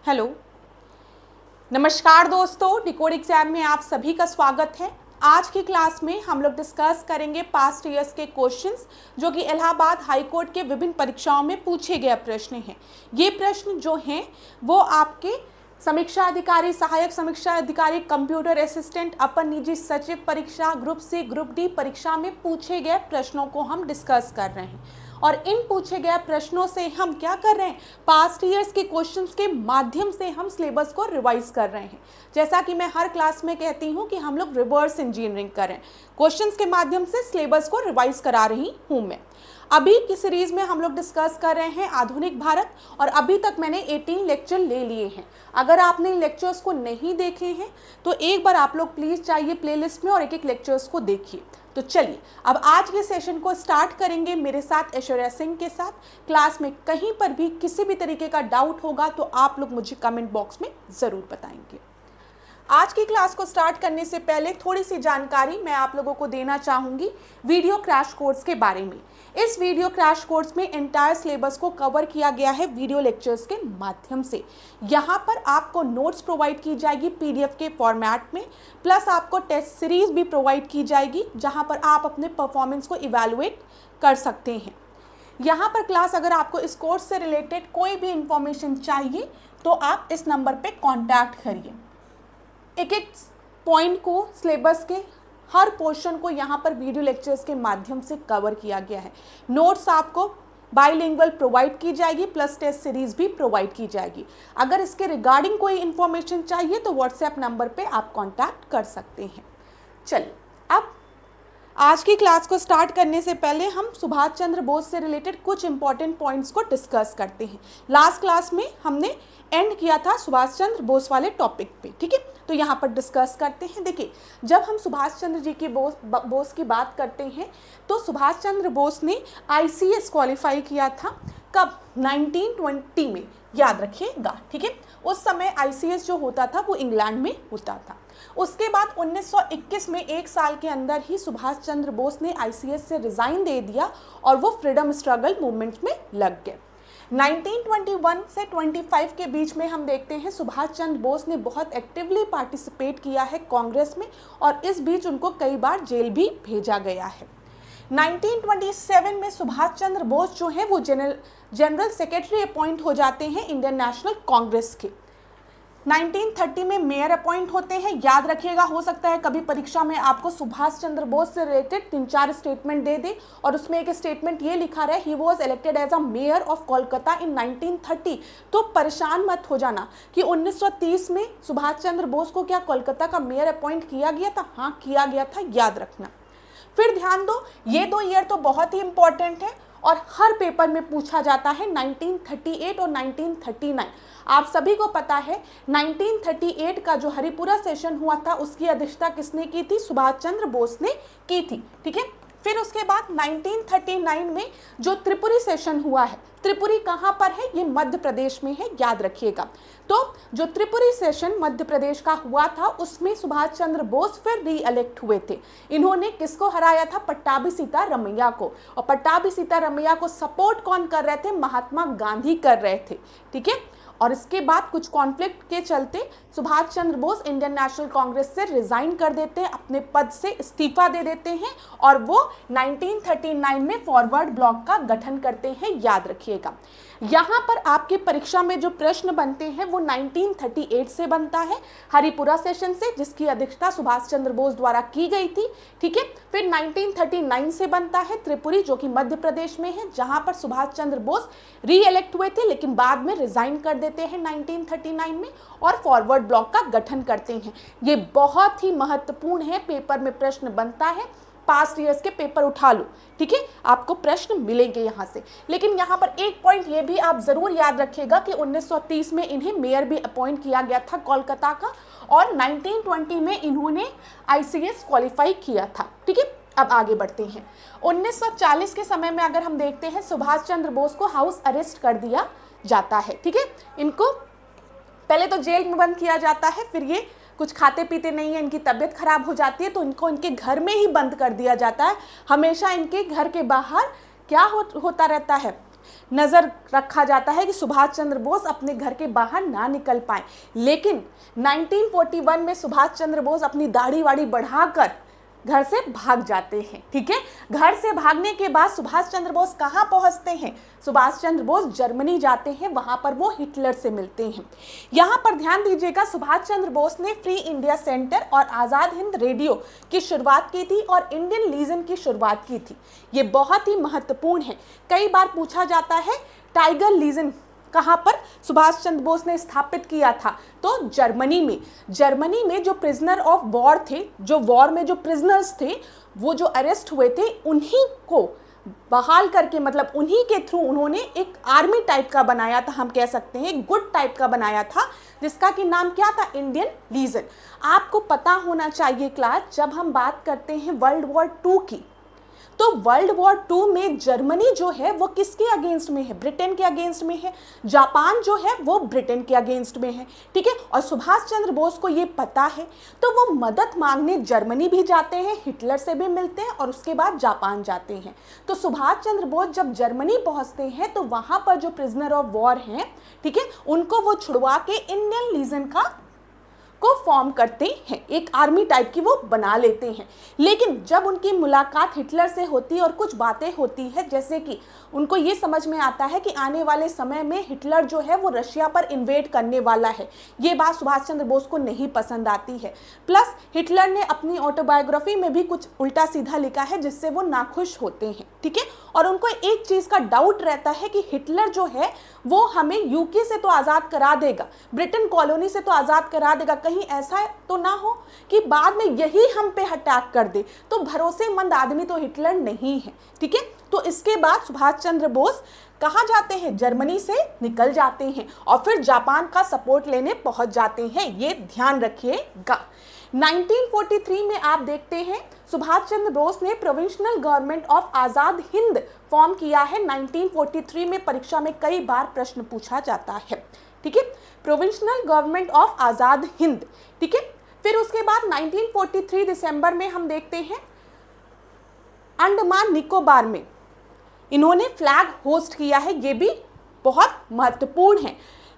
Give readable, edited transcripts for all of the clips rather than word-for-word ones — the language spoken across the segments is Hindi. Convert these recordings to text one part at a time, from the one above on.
हेलो, नमस्कार दोस्तों, डिकोड एग्जाम में आप सभी का स्वागत है। आज की क्लास में हम लोग डिस्कस करेंगे पास्ट ईयर्स के क्वेश्चंस जो कि इलाहाबाद हाई कोर्ट के विभिन्न परीक्षाओं में पूछे गए प्रश्न हैं। ये प्रश्न जो हैं वो आपके समीक्षा अधिकारी, सहायक समीक्षा अधिकारी, कंप्यूटर असिस्टेंट, अपर निजी सचिव परीक्षा, ग्रुप सी, ग्रुप डी परीक्षा में पूछे गए प्रश्नों को हम डिस्कस कर रहे हैं। और इन पूछे गए प्रश्नों से हम क्या कर रहे हैं, पास्ट ईयर्स के क्वेश्चंस के माध्यम से हम सिलेबस को रिवाइज कर रहे हैं। जैसा कि मैं हर क्लास में कहती हूं कि हम लोग रिवर्स इंजीनियरिंग करें, क्वेश्चंस के माध्यम से सिलेबस को रिवाइज करा रही हूं मैं। अभी की सीरीज में हम लोग डिस्कस कर रहे हैं आधुनिक भारत, और अभी तक मैंने 18 लेक्चर ले लिए हैं। अगर आपने लेक्चर्स को नहीं देखे हैं तो एक बार आप लोग प्लीज़ जाइए प्लेलिस्ट में और एक एक लेक्चर्स को देखिए। तो चलिए अब आज के सेशन को स्टार्ट करेंगे मेरे साथ ऐश्वर्या सिंह के साथ। क्लास में कहीं पर भी किसी भी तरीके का डाउट होगा तो आप लोग मुझे कमेंट बॉक्स में ज़रूर बताएंगे। आज की क्लास को स्टार्ट करने से पहले थोड़ी सी जानकारी मैं आप लोगों को देना चाहूँगी वीडियो क्रैश कोर्स के बारे में। इस वीडियो क्रैश कोर्स में एंटायर सिलेबस को कवर किया गया है वीडियो लेक्चर्स के माध्यम से। यहाँ पर आपको नोट्स प्रोवाइड की जाएगी पीडीएफ के फॉर्मेट में, प्लस आपको टेस्ट सीरीज भी प्रोवाइड की जाएगी जहाँ पर आप अपने परफॉर्मेंस को इवैल्यूएट कर सकते हैं। यहाँ पर क्लास अगर आपको इस कोर्स से रिलेटेड कोई भी इंफॉर्मेशन चाहिए तो आप इस नंबर पर कॉन्टैक्ट करिए। एक एक पॉइंट को, सिलेबस के हर पोर्शन को यहाँ पर वीडियो लेक्चर्स के माध्यम से कवर किया गया है। नोट्स आपको बाइलिंगुअल प्रोवाइड की जाएगी, प्लस टेस्ट सीरीज भी प्रोवाइड की जाएगी। अगर इसके रिगार्डिंग कोई इन्फॉर्मेशन चाहिए तो व्हाट्सएप नंबर पे आप कांटेक्ट कर सकते हैं। चलिए अब आज की क्लास को स्टार्ट करने से पहले हम सुभाष चंद्र बोस से रिलेटेड कुछ इंपॉर्टेंट पॉइंट्स को डिस्कस करते हैं। लास्ट क्लास में हमने एंड किया था सुभाष चंद्र बोस वाले टॉपिक पे, ठीक है। तो यहाँ पर डिस्कस करते हैं। देखिए, जब हम सुभाष चंद्र जी की बोस की बात करते हैं तो सुभाष चंद्र बोस ने आईसीएस क्वालिफाई किया था कब, 1920 में, याद रखिएगा, ठीक है। उस समय आईसीएस जो होता था वो इंग्लैंड में होता था। उसके बाद 1921 में, एक साल के अंदर ही सुभाष चंद्र बोस ने आईसीएस से रिजाइन दे दिया और वो फ्रीडम स्ट्रगल मूवमेंट में लग गए। 1921 से 25 के बीच में हम देखते हैं सुभाष चंद्र बोस ने बहुत एक्टिवली पार्टिसिपेट किया है कांग्रेस में, और इस बीच उनको कई बार जेल भी भेजा गया है। 1927 में सुभाष चंद्र बोस जो है वो जनरल सेक्रेटरी अपॉइंट हो जाते हैं इंडियन नेशनल कांग्रेस के। 1930 में मेयर अपॉइंट होते हैं। याद रखिएगा, हो सकता है कभी परीक्षा में आपको सुभाष चंद्र बोस से रिलेटेड 3-4 स्टेटमेंट दे दे और उसमें एक स्टेटमेंट ये लिखा रहे, he was elected as a mayor of Kolkata in 1930। तो परेशान मत हो जाना कि 1930 में सुभाष चंद्र बोस को क्या कोलकाता का मेयर अपॉइंट किया गया था। हाँ, किया गया था, याद रखना। फिर ध्यान दो, ये 2 ईयर तो बहुत ही इंपॉर्टेंट है और हर पेपर में पूछा जाता है, 1938 और 1939। आप सभी को पता है 1938 का जो हरिपुरा सेशन हुआ था उसकी अध्यक्षता किसने की थी, सुभाष चंद्र बोस ने की थी, ठीक है। फिर उसके बाद 1939 में जो त्रिपुरी सेशन हुआ है, त्रिपुरी कहाँ पर है, ये मध्य प्रदेश में है, याद रखिएगा। तो जो त्रिपुरी सेशन मध्य प्रदेश का हुआ था उसमें सुभाष चंद्र बोस फिर री इलेक्ट हुए थे। इन्होंने किसको हराया था, पट्टाभी सीतारमैया को। और पट्टाभी सीतारमैया को सपोर्ट कौन कर रहे थे, महात्मा गांधी कर रहे थे, ठीक है। और इसके बाद कुछ कॉन्फ्लिक्ट के चलते सुभाष चंद्र बोस इंडियन नेशनल कांग्रेस से रिजाइन कर देते हैं, अपने पद से इस्तीफा दे देते हैं और वो 1939 में फॉरवर्ड ब्लॉक का गठन करते हैं, याद रखिएगा। यहाँ पर आपकी परीक्षा में जो प्रश्न बनते हैं वो 1938 से बनता है, हरिपुरा सेशन से, जिसकी अध्यक्षता सुभाष चंद्र बोस द्वारा की गई थी, ठीक है। फिर 1939 से बनता है त्रिपुरी, जो कि मध्य प्रदेश में है, जहाँ पर सुभाष चंद्र बोस री इलेक्ट हुए थे लेकिन बाद में रिजाइन कर देते हैं 1939 में और फॉरवर्ड ब्लॉक का गठन करते हैं। ये बहुत ही महत्वपूर्ण है, पेपर में प्रश्न बनता है, पास्ट ईयर्स के पेपर उठा लो, ठीक है, आपको प्रश्न मिलेंगे यहाँ से। लेकिन यहाँ पर एक पॉइंट ये भी आप जरूर याद रखिएगा कि 1930 में इन्हें मेयर भी अपॉइंट किया गया था कोलकाता का, और 1920 में इन्होंने आईसीएस क्वालिफाई किया था, ठीक है। अब आगे बढ़ते हैं। 1940 के समय में अगर हम देखते हैं सुभाष चंद्र बोस को हाउस अरेस्ट कर दिया जाता है, ठीक है। इनको पहले तो जेल में बंद किया जाता है, फिर ये कुछ खाते पीते नहीं है, इनकी तबीयत खराब हो जाती है तो इनको इनके घर में ही बंद कर दिया जाता है। हमेशा इनके घर के बाहर क्या होता रहता है, नज़र रखा जाता है कि सुभाष चंद्र बोस अपने घर के बाहर ना निकल पाए। लेकिन 1941 में सुभाष चंद्र बोस अपनी दाढ़ी वाड़ी बढ़ाकर घर से भाग जाते हैं। ठीक है, घर से भागने के बाद सुभाष चंद्र बोस कहाँ पहुँचते हैं? सुभाष चंद्र बोस जर्मनी जाते हैं, वहाँ पर वो हिटलर से मिलते हैं। यहाँ पर ध्यान दीजिएगा, सुभाष चंद्र बोस ने फ्री इंडिया सेंटर और आज़ाद हिंद रेडियो की शुरुआत की थी और इंडियन लीजन की शुरुआत की थी। ये बहुत ही महत्वपूर्ण है। कई बार पूछा जाता है टाइगर लीजन कहाँ पर सुभाष चंद्र बोस ने स्थापित किया था? तो जर्मनी में। जर्मनी में जो प्रिजनर ऑफ वॉर थे, जो वॉर में जो प्रिजनर्स थे, वो जो अरेस्ट हुए थे, उन्हीं को बहाल करके, मतलब उन्हीं के थ्रू उन्होंने एक आर्मी टाइप का बनाया था, हम कह सकते हैं गुट टाइप का बनाया था, जिसका कि नाम क्या था? Indian legion. आपको पता होना चाहिए क्लास, जब हम बात करते हैं वर्ल्ड वॉर 2 की, तो वर्ल्ड वॉर 2 में जर्मनी जो है वो किसके अगेंस्ट में है? ब्रिटेन के अगेंस्ट में है। जापान जो है वो ब्रिटेन के अगेंस्ट में है। ठीक है, और सुभाष चंद्र बोस को ये पता है, तो वो मदद मांगने जर्मनी भी जाते हैं, हिटलर से भी मिलते हैं और उसके बाद जापान जाते हैं। तो सुभाष चंद्र बोस जब जर्मनी पहुंचते हैं तो वहां पर जो प्रिजनर ऑफ वॉर हैं, ठीक है, उनको वो छुड़वा के इंडियन लीजन को फॉर्म करते हैं, एक आर्मी टाइप की वो बना लेते हैं। लेकिन जब उनकी मुलाकात हिटलर से होती है और कुछ बातें होती है, जैसे कि उनको ये समझ में आता है कि आने वाले समय में हिटलर जो है वो रशिया पर इन्वेड करने वाला है, ये बात सुभाष चंद्र बोस को नहीं पसंद आती है। प्लस हिटलर ने अपनी ऑटोबायोग्राफी में भी कुछ उल्टा सीधा लिखा है जिससे वो नाखुश होते हैं। ठीक है, और उनको एक चीज़ का डाउट रहता है कि हिटलर जो है वो हमें यूके से तो आज़ाद करा देगा, ब्रिटेन कॉलोनी से तो आज़ाद करा देगा, कहीं ऐसा तो ना हो कि बाद में यही हम पे अटैक कर दे। तो भरोसेमंद आदमी तो हिटलर नहीं है। ठीक है, तो इसके बाद सुभाष चंद्र बोस कहाँ जाते हैं? जर्मनी से निकल जाते हैं और फिर जापान का सपोर्ट लेने पहुंच जाते हैं। ये ध्यान रखिएगा। 1943 में आप देखते हैं सुभाष चंद्र बोस ने provincial government of Azad Hind form किया है। 1943 में परीक्षा में कई बार प्रश्न पूछा जाता है। ठीक है, provincial government of Azad Hind. ठीक है, फिर उसके बाद 1943 दिसंबर में हम देखते हैं अंडमान निकोबार में इन्होंने फ्लैग होस्ट किया है, ये भी बहुत महत्वपूर्ण है।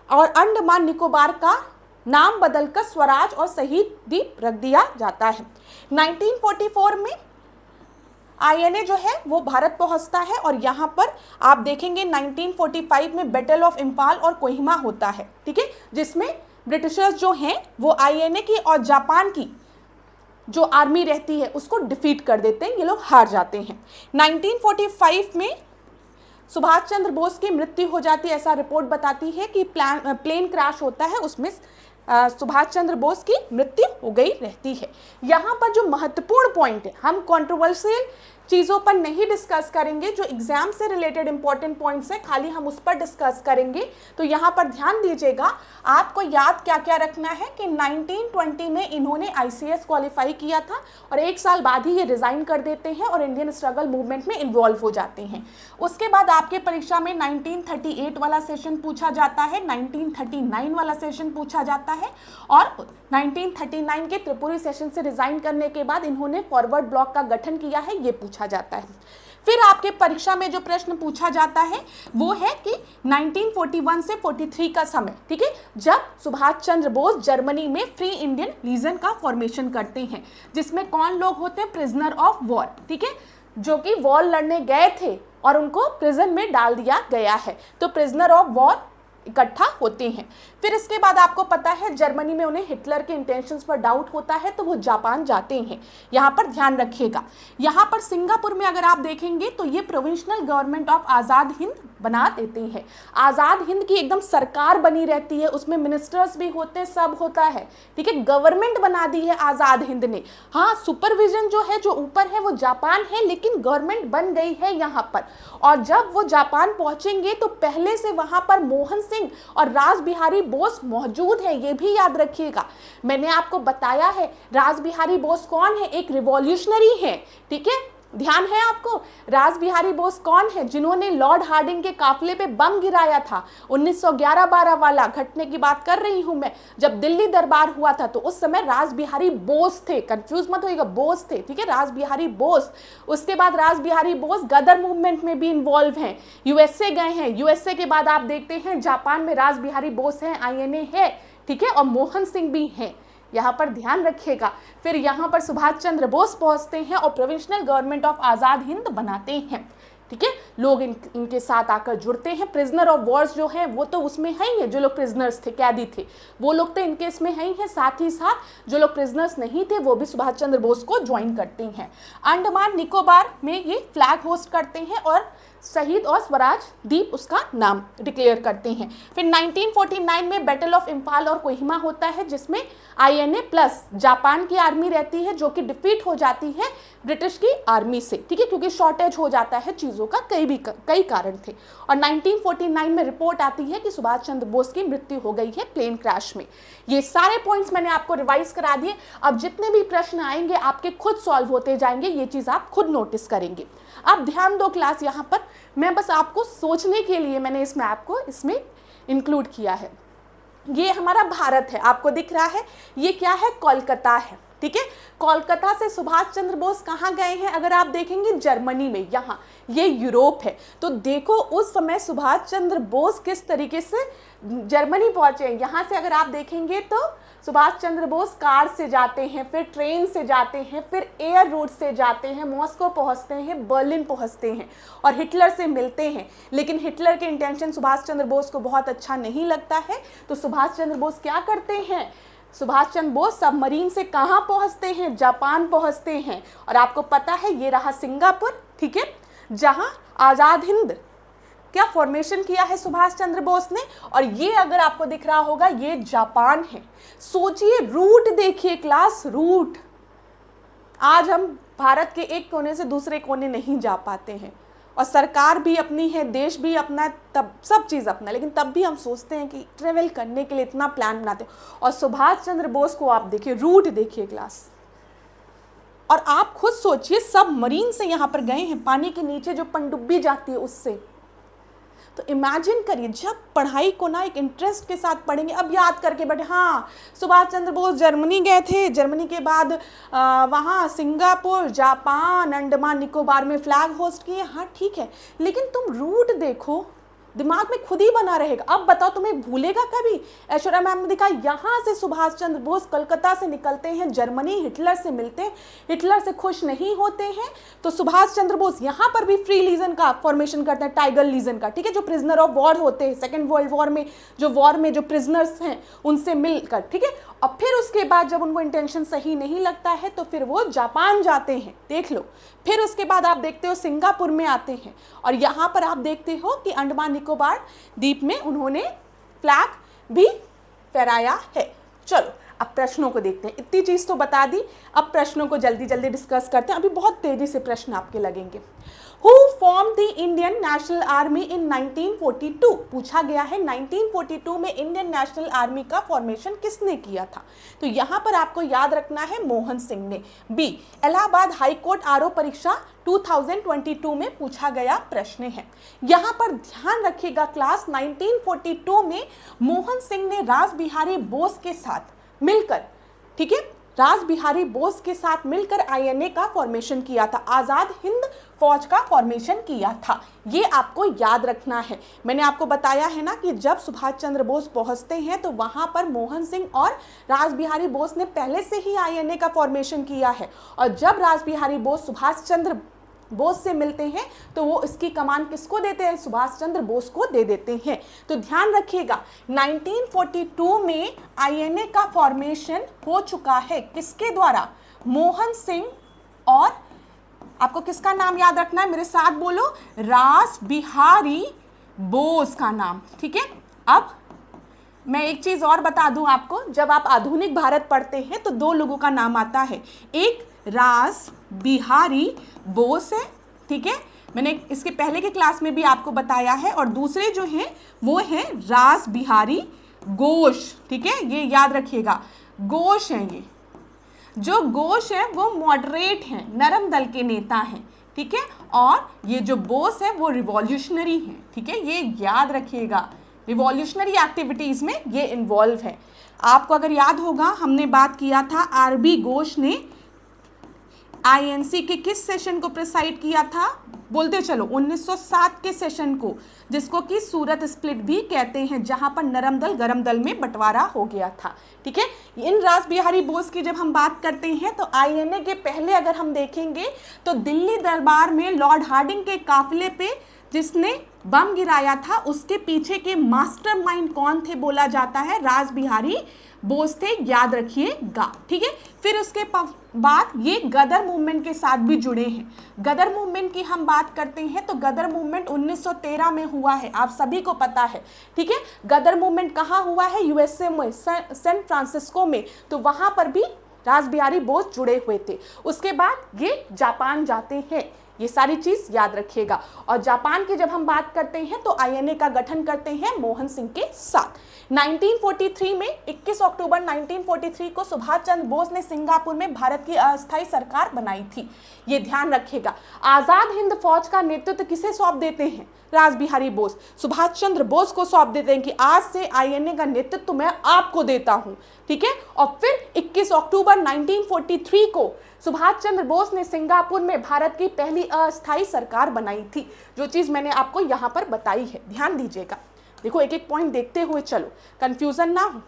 और अंडमान निकोबार का नाम बदलकर स्वराज और शहीद द्वीप रख दिया जाता है। 1944 में आईएनए जो है वो भारत पहुंचता है और यहाँ पर आप देखेंगे 1945 में बैटल ऑफ इम्फाल और कोहिमा होता है। ठीक है, जिसमें ब्रिटिशर्स जो हैं वो आईएनए की और जापान की जो आर्मी रहती है उसको डिफीट कर देते हैं, ये लोग हार जाते हैं। 1945 में सुभाष चंद्र बोस की मृत्यु हो जाती है, ऐसा रिपोर्ट बताती है कि प्लेन क्रैश होता है, उसमें सुभाष चंद्र बोस की मृत्यु हो गई रहती है। यहाँ पर जो महत्वपूर्ण पॉइंट है, हम कंट्रोवर्शियल चीज़ों पर नहीं डिस्कस करेंगे, जो एग्जाम से रिलेटेड इंपॉर्टेंट पॉइंट्स हैं खाली हम उस पर डिस्कस करेंगे। तो यहाँ पर ध्यान दीजिएगा, आपको याद क्या क्या रखना है कि 1920 में इन्होंने आईसीएस क्वालिफाई किया था और एक साल बाद ही ये रिज़ाइन कर देते हैं और इंडियन स्ट्रगल मूवमेंट में इन्वॉल्व हो जाते हैं। उसके बाद आपके परीक्षा में 1938 वाला सेशन पूछा जाता है, 1939 वाला सेशन पूछा जाता है और 1939 के त्रिपुरी सेशन से रिज़ाइन करने के बाद इन्होंने फॉरवर्ड ब्लॉक का गठन किया है, ये पूछा जाता है। फिर आपके परीक्षा में जो प्रश्न पूछा जाता है वो है कि 1941 से 43 का समय, ठीक है, जब सुभाष चंद्र बोस जर्मनी में फ्री इंडियन लीजन का फॉर्मेशन करते हैं, जिसमें कौन लोग होते हैं? प्रिजनर ऑफ वॉर, ठीक है, जो कि वॉर लड़ने गए थे और उनको प्रिजन में डाल दिया गया है। तो प्रिजनर ऑफ वॉर इकट्ठा होते हैं। फिर इसके बाद आपको पता है जर्मनी में उन्हें हिटलर के इंटेंशंस पर डाउट होता है तो वो जापान जाते हैं। यहाँ पर ध्यान रखिएगा। यहाँ पर सिंगापुर में अगर आप देखेंगे तो ये provincial government of Azad Hind बना देते हैं। आज़ाद हिंद की एकदम सरकार बनी रहती है, उसमें मिनिस्टर्स भी होते हैं, सब होता है, ठीक है, गवर्नमेंट बना दी है आज़ाद हिंद ने। हाँ, सुपरविजन जो है, जो ऊपर है वो जापान है, लेकिन गवर्नमेंट बन गई है यहाँ पर। और जब वो जापान पहुँचेंगे तो पहले से वहाँ पर मोहन सिंह और रास बिहारी बोस मौजूद है, ये भी याद रखिएगा। मैंने आपको बताया है रास बिहारी बोस कौन है, एक रिवॉल्यूशनरी है, ठीक है, ध्यान है आपको? रास बिहारी बोस कौन है जिन्होंने लॉर्ड हार्डिंग के काफिले पे बम गिराया था? 1911-12 वाला घटने की बात कर रही हूं मैं, जब दिल्ली दरबार हुआ था। तो उस समय रास बिहारी बोस थे, कंफ्यूज मत होइएगा, बोस थे, ठीक है, रास बिहारी बोस। उसके बाद रास बिहारी बोस गदर मूवमेंट में भी इन्वॉल्व हैं, यूएसए गए हैं। यूएसए के बाद आप देखते हैं जापान में रास बिहारी बोस हैं, आईएनए है, ठीक है, और मोहन सिंह भी हैं, यहाँ पर ध्यान रखिएगा। फिर यहाँ पर सुभाष चंद्र बोस पहुंचते हैं और provincial government of Azad Hind बनाते हैं, ठीक है। लोग इनके साथ आकर जुड़ते हैं। प्रिजनर ऑफ वॉर्स जो है वो तो उसमें है ही है, जो लोग प्रिजनर्स थे, कैदी थे, वो लोग तो इनके इसमें है ही है। साथ ही साथ जो लोग प्रिजनर्स नहीं थे वो भी सुभाष चंद्र बोस को ज्वाइन करते हैं। अंडमान निकोबार में ये फ्लैग होस्ट करते हैं और शहीद और स्वराज द्वीप उसका नाम डिक्लेयर करते हैं। फिर 1949 में बैटल ऑफ इम्फाल और कोहिमा होता है, जिसमें आईएनए प्लस जापान की आर्मी रहती है, जो कि डिफीट हो जाती है ब्रिटिश की आर्मी से, ठीक है, क्योंकि शॉर्टेज हो जाता है चीज़ों का, कई कारण थे। और 1949 में रिपोर्ट आती है कि सुभाष चंद्र बोस की मृत्यु हो गई है प्लेन क्रैश में। ये सारे पॉइंट्स मैंने आपको रिवाइज करा दिए। अब जितने भी प्रश्न आएंगे आपके खुद सॉल्व होते जाएंगे, ये चीज़ आप खुद नोटिस करेंगे। अब ध्यान दो क्लास, यहाँ पर मैं बस आपको सोचने के लिए मैंने इस मैप को इसमें इंक्लूड किया है। ये हमारा भारत है, आपको दिख रहा है, ये क्या है, कोलकाता है, ठीक है। कोलकाता से सुभाष चंद्र बोस कहाँ गए हैं? अगर आप देखेंगे जर्मनी में, यहाँ ये यूरोप है। तो देखो उस समय सुभाष चंद्र बोस किस तरीके से जर्मनी पहुंचे हैं। यहाँ से अगर आप देखेंगे तो सुभाष चंद्र बोस कार से जाते हैं, फिर ट्रेन से जाते हैं, फिर एयर रूट से जाते हैं, मॉस्को पहुंचते हैं, बर्लिन पहुंचते हैं और हिटलर से मिलते हैं। लेकिन हिटलर के इंटेंशन सुभाष चंद्र बोस को बहुत अच्छा नहीं लगता है। तो सुभाष चंद्र बोस क्या करते हैं? सुभाष चंद्र बोस सबमरीन से कहाँ पहुंचते हैं? जापान पहुंचते हैं। और आपको पता है ये रहा सिंगापुर, ठीक है, जहाँ आज़ाद हिंद क्या फॉर्मेशन किया है सुभाष चंद्र बोस ने। और ये अगर आपको दिख रहा होगा ये जापान है। सोचिए, रूट देखिए क्लास, रूट। आज हम भारत के एक कोने से दूसरे कोने नहीं जा पाते हैं और सरकार भी अपनी है, देश भी अपना, तब सब चीज़ अपना, लेकिन तब भी हम सोचते हैं कि ट्रेवल करने के लिए इतना प्लान बनाते हैं। और सुभाष चंद्र बोस को आप देखिए, रूट देखिए क्लास। और आप खुद सोचिए, सब मरीन से यहाँ पर गए हैं, पानी के नीचे जो पनडुब्बी जाती है उससे। तो इमेजिन करिए, जब पढ़ाई को ना एक इंटरेस्ट के साथ पढ़ेंगे, अब याद करके बैठे, हाँ सुभाष चंद्र बोस जर्मनी गए थे, जर्मनी के बाद वहाँ सिंगापुर, जापान, अंडमान निकोबार में फ्लैग होस्ट किए, हाँ ठीक है, लेकिन तुम रूट देखो, दिमाग में खुद ही बना रहेगा। अब बताओ तुम्हें भूलेगा कभी? ऐश्वर्या मैम ने दिखा, यहाँ से सुभाष चंद्र बोस कलकत्ता से निकलते हैं, जर्मनी, हिटलर से मिलते हैं, हिटलर से खुश नहीं होते हैं। तो सुभाष चंद्र बोस यहाँ पर भी फ्री लीजन का फॉर्मेशन करते हैं, टाइगर लीजन का, ठीक है, जो प्रिजनर ऑफ वॉर होते हैं, सेकेंड वर्ल्ड वॉर में जो प्रिजनर्स हैं उनसे मिलकर, ठीक है। और फिर उसके बाद जब उनको इंटेंशन सही नहीं लगता है तो फिर वो जापान जाते हैं, देख लो। फिर उसके बाद आप देखते हो सिंगापुर में आते हैं और यहाँ पर आप देखते हो कि अंडमान निकोबार द्वीप में उन्होंने फ्लैग भी फहराया है। चलो अब प्रश्नों को देखते हैं, इतनी चीज़ तो बता दी, अब प्रश्नों को जल्दी जल्दी डिस्कस करते हैं। अभी बहुत तेजी से प्रश्न आपके लगेंगे। Who formed the Indian National Army in 1942? पूछा गया है 1942 में इंडियन नेशनल आर्मी का फॉर्मेशन किसने किया था? तो यहाँ पर आपको याद रखना है मोहन सिंह ने। B, Allahabad high court RO परीक्षा 2022 में पूछा गया प्रश्न है। यहाँ पर ध्यान रखिएगा क्लास, 1942 में मोहन सिंह ने रास बिहारी बोस के साथ मिलकर, ठीक है, रास बिहारी बोस के साथ मिलकर आईएनए का फॉर्मेशन किया था, आज़ाद हिंद फौज का फॉर्मेशन किया था। ये आपको याद रखना है। मैंने आपको बताया है ना कि जब सुभाष चंद्र बोस पहुंचते हैं तो वहां पर मोहन सिंह और रास बिहारी बोस ने पहले से ही आईएनए का फॉर्मेशन किया है। और जब रास बिहारी बोस सुभाष चंद्र बोस से मिलते हैं तो वो इसकी कमान किसको देते हैं? सुभाष चंद्र बोस को दे देते हैं। तो ध्यान रखिएगा 1942 में आईएनए का फॉर्मेशन हो चुका है, किसके द्वारा? मोहन सिंह और आपको किसका नाम याद रखना है, मेरे साथ बोलो, रास बिहारी बोस का नाम, ठीक है। अब मैं एक चीज और बता दूं आपको, जब आप आधुनिक भारत पढ़ते हैं तो दो लोगों का नाम आता है, एक रास बिहारी बोस है, ठीक है, मैंने इसके पहले के क्लास में भी आपको बताया है, और दूसरे जो हैं वो हैं रास बिहारी घोष, ठीक है, ये याद रखिएगा, घोष हैं। ये जो घोष है वो मॉडरेट हैं, नरम दल के नेता हैं, ठीक है, और ये जो बोस है वो रिवॉल्यूशनरी है, ठीक है, ये याद रखिएगा, रिवॉल्यूशनरी एक्टिविटीज में ये इन्वॉल्व है। आपको अगर याद होगा हमने बात किया था आरबी घोष ने आईएनसी के किस सेशन को प्रिसाइड किया था, बोलते चलो 1907 के सेशन को, जिसको कि सूरत स्प्लिट भी कहते हैं, जहां पर नरम दल गरम दल में बंटवारा हो गया था, ठीक है। इन रास बिहारी बोस की जब हम बात करते हैं तो आईएनए के पहले अगर हम देखेंगे तो दिल्ली दरबार में लॉर्ड हार्डिंग के काफिले पे जिसने बम गिराया था उसके पीछे के मास्टरमाइंड कौन थे, बोला जाता है रास बिहारी बोस थे, याद रखिएगा, ठीक है। फिर उसके बाद ये गदर मूवमेंट के साथ भी जुड़े हैं। गदर मूवमेंट की हम बात करते हैं तो गदर मूवमेंट 1913 में हुआ है, आप सभी को पता है, ठीक है। गदर मूवमेंट कहाँ हुआ है, यूएसए में, सैन फ्रांसिस्को में, तो वहां पर भी रास बिहारी बोस जुड़े हुए थे। उसके बाद ये जापान जाते हैं, ये सारी चीज याद रखिएगा। और जापान की जब हम बात करते हैं तो आईएनए का गठन करते हैं मोहन सिंह के साथ। 1943 में 21 अक्टूबर 1943 को सुभाष चंद्र बोस ने सिंगापुर में भारत की अस्थायी सरकार बनाई थी, ये ध्यान रखिएगा। आजाद हिंद फौज का नेतृत्व किसे सौंप देते हैं, रास बिहारी बोस सुभाष चंद्र बोस को सौंप देते हैं कि आज से आईएनए का नेतृत्व मैं आपको देता हूं, ठीक है। और फिर 21 अक्टूबर 1943 को सुभाष चंद्र बोस ने सिंगापुर में भारत की पहली अस्थायी सरकार बनाई थी, जो चीज मैंने आपको यहां पर बताई है, ध्यान दीजिएगा। देखो एक एक पॉइंट देखते हुए चलो, कंफ्यूजन ना हो।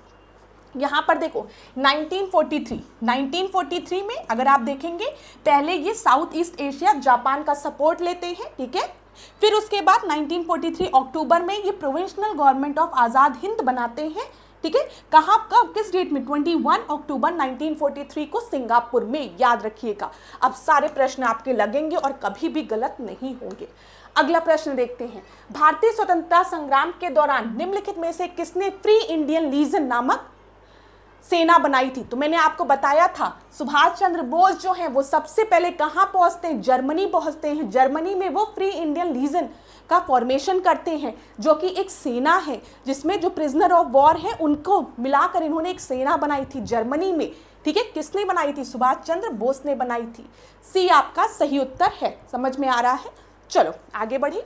यहाँ पर देखो 1943 में अगर आप देखेंगे पहले ये साउथ ईस्ट एशिया जापान का सपोर्ट लेते हैं, ठीक है। फिर उसके बाद 1943 अक्टूबर में ये provincial government of Azad Hind बनाते हैं, ठीक है। कहाँ कब किस डेट में, 21 अक्टूबर 1943 को सिंगापुर में, याद रखिएगा। अब सारे प्रश्न आपके लगेंगे और कभी भी गलत नहीं होंगे। अगला प्रश्न देखते हैं, भारतीय स्वतंत्रता संग्राम के दौरान निम्नलिखित में से किसने फ्री इंडियन लीजन नामक सेना बनाई थी। तो मैंने आपको बताया था सुभाष चंद्र बोस जो हैं वो सबसे पहले कहाँ पहुंचते हैं, जर्मनी पहुंचते हैं। जर्मनी में वो फ्री इंडियन लीजन का फॉर्मेशन करते हैं, जो कि एक सेना है जिसमें जो प्रिजनर ऑफ वॉर हैं उनको मिलाकर इन्होंने एक सेना बनाई थी जर्मनी में, ठीक है। किसने बनाई थी, सुभाष चंद्र बोस ने बनाई थी। सी आपका सही उत्तर है, समझ में आ रहा है। चलो आगे बढ़े,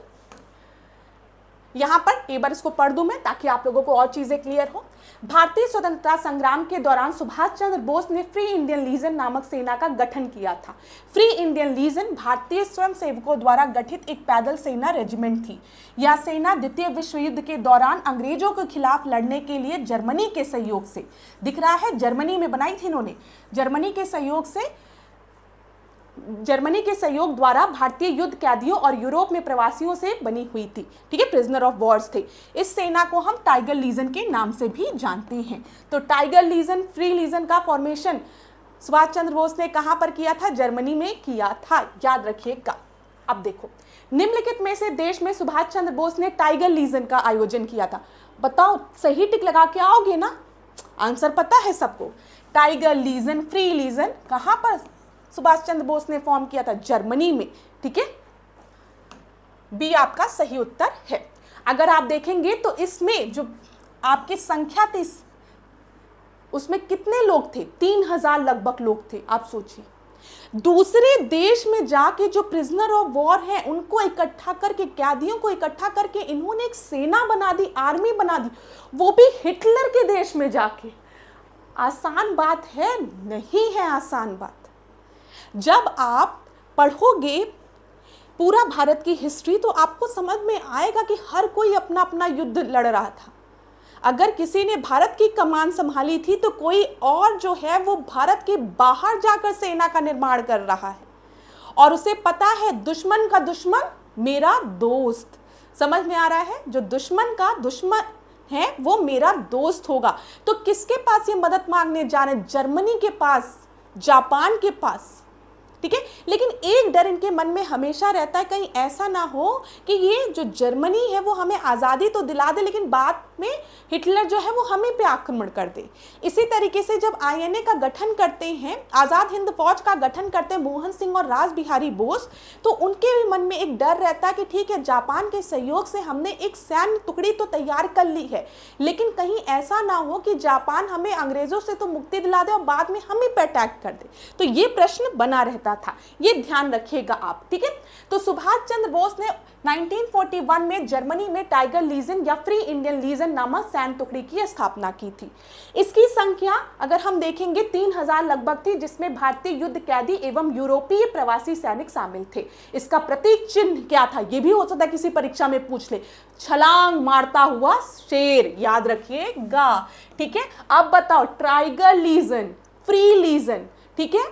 यहां पर एक बार इसको पढ़ दूं मैं ताकि आप लोगों को और चीजें क्लियर हो। भारतीय स्वतंत्रता संग्राम के दौरान सुभाष चंद्र बोस ने फ्री इंडियन लीजन नामक सेना का गठन किया था। फ्री इंडियन लीजन भारतीय स्वयंसेवकों द्वारा गठित एक पैदल सेना रेजिमेंट थी। यह सेना द्वितीय विश्व युद्ध के दौरान अंग्रेजों के खिलाफ लड़ने के लिए जर्मनी के सहयोग से, दिख रहा है जर्मनी में बनाई थी इन्होंने, जर्मनी के सहयोग द्वारा भारतीय युद्ध कैदियों और यूरोप में प्रवासियों से बनी हुई थी, ठीक है, प्रिजनर ऑफ वॉर्स थे। इस सेना को हम टाइगर लीजन के नाम से भी जानते हैं। तो टाइगर लीजन, फ्री लीजन का फॉर्मेशन सुभाष चंद्र बोस ने कहां पर किया था, जर्मनी में किया था, याद रखिएगा। अब देखो निम्नलिखित में से देश में सुभाष चंद्र बोस ने टाइगर लीजन का आयोजन किया था, बताओ, सही टिक लगा के आओगे ना, आंसर पता है सबको। टाइगर लीजन, फ्री लीजन कहां पर सुभाष चंद्र बोस ने फॉर्म किया था, जर्मनी में, ठीक है। बी आपका सही उत्तर है। अगर आप देखेंगे तो इसमें जो आपकी संख्या थी उसमें कितने लोग थे, 3000 लगभग लोग थे। आप सोचिए दूसरे देश में जाके जो प्रिजनर ऑफ वॉर हैं उनको इकट्ठा करके, कैदियों को इकट्ठा करके इन्होंने एक सेना बना दी, आर्मी बना दी, वो भी हिटलर के देश में जाके। आसान बात है? नहीं है आसान बात। जब आप पढ़ोगे पूरा भारत की हिस्ट्री तो आपको समझ में आएगा कि हर कोई अपना अपना युद्ध लड़ रहा था। अगर किसी ने भारत की कमान संभाली थी तो कोई और जो है वो भारत के बाहर जाकर सेना का निर्माण कर रहा है और उसे पता है दुश्मन का दुश्मन मेरा दोस्त। समझ में आ रहा है? जो दुश्मन का दुश्मन है वो मेरा दोस्त होगा। तो किसके पास ये मदद मांगने जा रहे हैं? जर्मनी के पास, जापान के पास, ठीक है। लेकिन एक डर इनके मन में हमेशा रहता है, कहीं ऐसा ना हो कि ये जो जर्मनी है वो हमें आज़ादी तो दिला दे लेकिन बाद में हिटलर जो है वो हमें पे आक्रमण कर दे। इसी तरीके से जब आईएनए का गठन करते हैं, आज़ाद हिंद फौज का गठन करते हैं मोहन सिंह और रास बिहारी बोस, तो उनके भी मन में एक डर रहता है कि ठीक है जापान के सहयोग से हमने एक सैन्य टुकड़ी तो तैयार कर ली है, लेकिन कहीं ऐसा ना हो कि जापान हमें अंग्रेजों से तो मुक्ति दिला दे और बाद में हमें पे अटैक कर दे। तो ये प्रश्न बना रहता करता था, ये ध्यान रखिएगा आप, ठीक है। तो सुभाष चंद्र बोस ने 1941 में जर्मनी में टाइगर लीजन या फ्री इंडियन लीजन नामक सैन्य टुकड़ी की स्थापना की थी। इसकी संख्या अगर हम देखेंगे 3000 लगभग थी, जिसमें भारतीय युद्ध कैदी एवं यूरोपीय प्रवासी सैनिक शामिल थे। इसका प्रतीक चिन्ह क्या था, यह भी हो सकता है किसी परीक्षा में पूछ ले, छलांग मारता हुआ शेर, याद रखिएगा, ठीक है। अब बताओ, टाइगर लीजन, फ्री लीजन, ठीक है,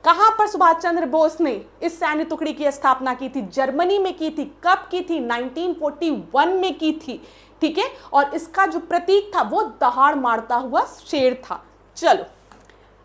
कहां पर सुभाष चंद्र बोस ने इस सैन्य टुकड़ी की स्थापना की थी? जर्मनी में की थी। कब की थी? 1941 में की थी, ठीक है। और इसका जो प्रतीक था वो दहाड़ मारता हुआ शेर था। चलो,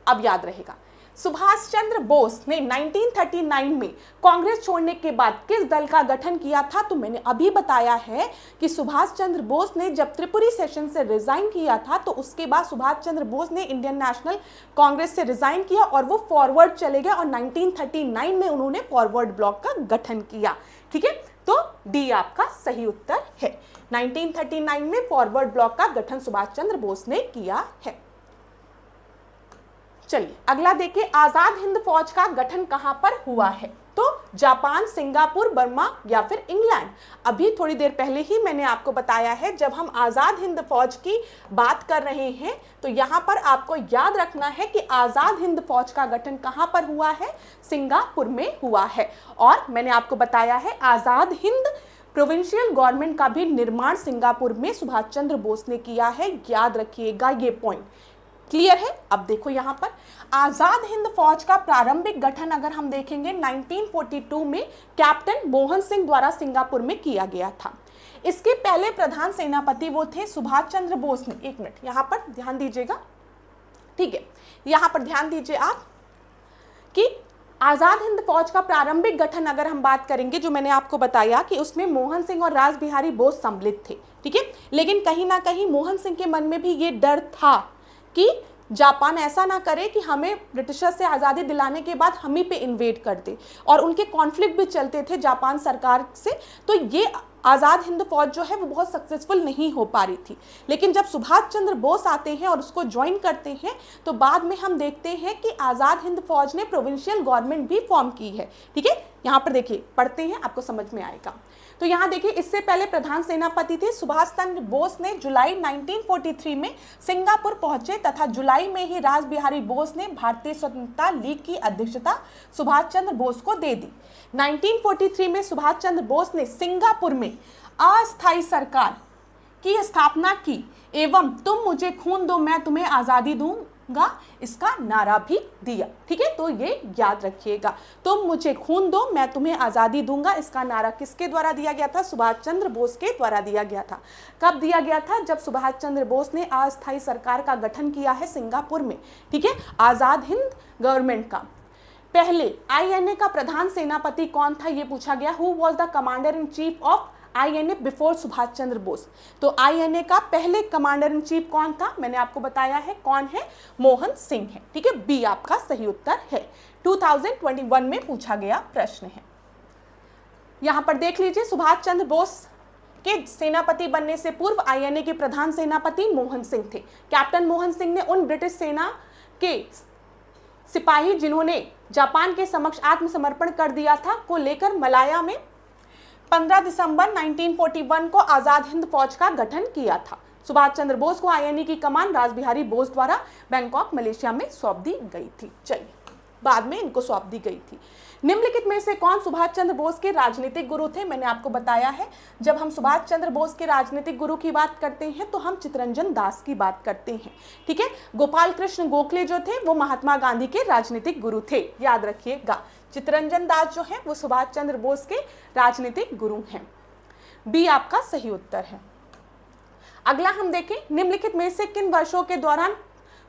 अब याद रहेगा, सुभाष चंद्र बोस ने 1939 में कांग्रेस छोड़ने के बाद किस दल का गठन किया था? तो मैंने अभी बताया है कि सुभाष चंद्र बोस ने जब त्रिपुरी सेशन से रिजाइन किया था, तो उसके बाद सुभाष चंद्र बोस ने इंडियन नेशनल कांग्रेस से रिजाइन किया और वो फॉरवर्ड चले गए और 1939 में उन्होंने फॉरवर्ड ब्लॉक का गठन किया, ठीक है। तो डी आपका सही उत्तर है। 1939 में फॉरवर्ड ब्लॉक का गठन सुभाष चंद्र बोस ने किया है। चलिए अगला देखिए, आजाद हिंद फौज का गठन कहां पर हुआ है? तो जापान, सिंगापुर, बर्मा या फिर इंग्लैंड। अभी थोड़ी देर पहले ही मैंने आपको बताया है, जब हम आजाद हिंद फौज की बात कर रहे हैं तो यहां पर आपको याद रखना है कि आजाद हिंद फौज का गठन कहां पर हुआ है? सिंगापुर में हुआ है। और मैंने आपको बताया है, आजाद हिंद प्रोविंशियल गवर्नमेंट का भी निर्माण सिंगापुर में सुभाष चंद्र बोस ने किया है, याद रखिएगा ये पॉइंट। क्लियर है? अब देखो यहां पर आजाद हिंद फौज का प्रारंभिक गठन अगर हम देखेंगे 1942 में कैप्टन मोहन सिंह द्वारा सिंगापुर में किया गया था। इसके पहले प्रधान सेनापति वो थे सुभाष चंद्र बोस ने। एक मिनट यहां पर ध्यान दीजिएगा, ठीक है, यहां पर ध्यान दीजिए आप कि आजाद हिंद फौज का प्रारंभिक गठन अगर हम बात करेंगे, जो मैंने आपको बताया कि उसमें मोहन सिंह और रास बिहारी बोस सम्मिलित थे, ठीक है। लेकिन कहीं ना कहीं मोहन सिंह के मन में भी ये डर था कि जापान ऐसा ना करे कि हमें ब्रिटिशर से आज़ादी दिलाने के बाद हम ही पे इन्वेड कर दे, और उनके कॉन्फ्लिक्ट भी चलते थे जापान सरकार से। तो ये आज़ाद हिंद फौज जो है वो बहुत सक्सेसफुल नहीं हो पा रही थी। लेकिन जब सुभाष चंद्र बोस आते हैं और उसको ज्वाइन करते हैं, तो बाद में हम देखते हैं कि आज़ाद हिंद फौज ने प्रोविंशियल गवर्नमेंट भी फॉर्म की है, ठीक है। यहाँ पर देखिए, पढ़ते हैं आपको समझ में आएगा। तो यहाँ देखिए, इससे पहले प्रधान सेनापति थे सुभाष चंद्र बोस ने जुलाई 1943 में सिंगापुर पहुंचे तथा जुलाई में ही रास बिहारी बोस ने भारतीय स्वतंत्रता लीग की अध्यक्षता सुभाष चंद्र बोस को दे दी। 1943 में सुभाष चंद्र बोस ने सिंगापुर में अस्थायी सरकार की स्थापना की एवं तुम मुझे खून दो मैं तुम्हें आज़ादी दूंगा इसका नारा भी दिया, ठीक है। तो ये याद रखिएगा, तुम मुझे खून दो मैं तुम्हें आज़ादी दूंगा, इसका नारा किसके द्वारा दिया गया था? सुभाष चंद्र बोस के द्वारा दिया गया था। कब दिया गया था? जब सुभाष चंद्र बोस ने अस्थायी सरकार का गठन किया है सिंगापुर में, ठीक है, आज़ाद हिंद गवर्नमेंट का। पहले आईएनए का प्रधान सेनापति कौन था, ये पूछा गया। Who was the commander in chief of INA before Subhash Chandra Bose? तो आईएनए का पहले कमांडर इन चीफ कौन था? मैंने आपको बताया है कौन है, मोहन सिंह है, ठीक है। बी आपका सही उत्तर है। 2021 में पूछा गया प्रश्न है। यहां पर देख लीजिए, सुभाष चंद्र बोस के सेनापति बनने से पूर्व आईएनए के प्रधान सेनापति मोहन सिंह थे। कैप्टन मोहन सिंह ने उन ब्रिटिश सेना के सिपाही जिन्होंने जापान के समक्ष आत्मसमर्पण कर दिया था को लेकर मलाया में 15 दिसंबर 1941 को आजाद हिंद फौज का गठन किया था। सुभाष चंद्र बोस को आईएनए की कमान रास बिहारी बोस द्वारा बैंकॉक मलेशिया में सौंप दी गई थी। चलिए, बाद में इनको सौंप दी गई थी। निम्नलिखित में से कौन सुभाष चंद्र बोस के राजनीतिक गुरु थे? मैंने आपको बताया है, जब हम सुभाष चंद्र बोस के राजनीतिक गुरु की बात करते हैं तो हम चित्तरंजन दास की बात करते हैं, ठीक है। गोपाल कृष्ण गोखले जो थे वो महात्मा गांधी के राजनीतिक गुरु थे, याद रखिएगा। चित्तरंजन दास जो है वो सुभाष चंद्र बोस के राजनीतिक गुरु हैं। बी आपका सही उत्तर है। अगला हम देखें, निम्नलिखित में से किन वर्षों के दौरान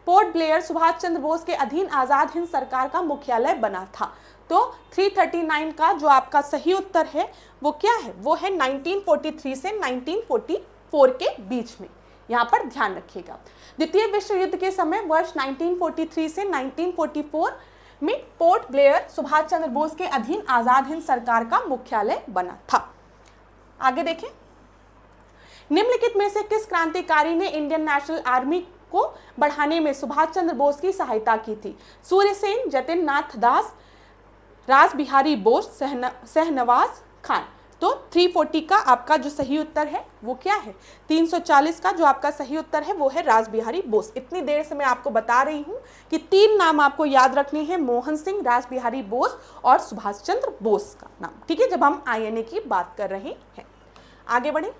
पोर्ट ब्लेयर सुभाष चंद्र बोस के अधीन आजाद हिंद सरकार का मुख्यालय बना था? तो 339 का जो आपका सही उत्तर है वो क्या है? वो है 1943 से 1944 के बीच में। यहाँ पर ध्यान रखिएगा, द्वितीय विश्व युद्ध के समय वर्ष 1943 से 1944 में पोर्ट ब्लेयर सुभाष चंद्र बोस के अधीन आजाद हिंद सरकार का मुख्यालय बना था। आगे देखें, निम्नलिखित में से किस क्रांतिकारी ने इंडियन नेशनल आर्मी को बढ़ाने में सुभाष चंद्र बोस की सहायता की थी? सूर्यसेन, जतिन नाथ दास, रास बिहारी बोस, शहनवाज खान। तो 340 का आपका जो सही उत्तर है वो क्या है? 340 का जो आपका सही उत्तर है वो है रास बिहारी बोस। इतनी देर से मैं आपको बता रही हूँ कि 3 नाम आपको याद रखने हैं, मोहन सिंह, रास बिहारी बोस और सुभाष चंद्र बोस का नाम, ठीक है, जब हम आईएनए की बात कर रहे हैं। आगे बढ़े।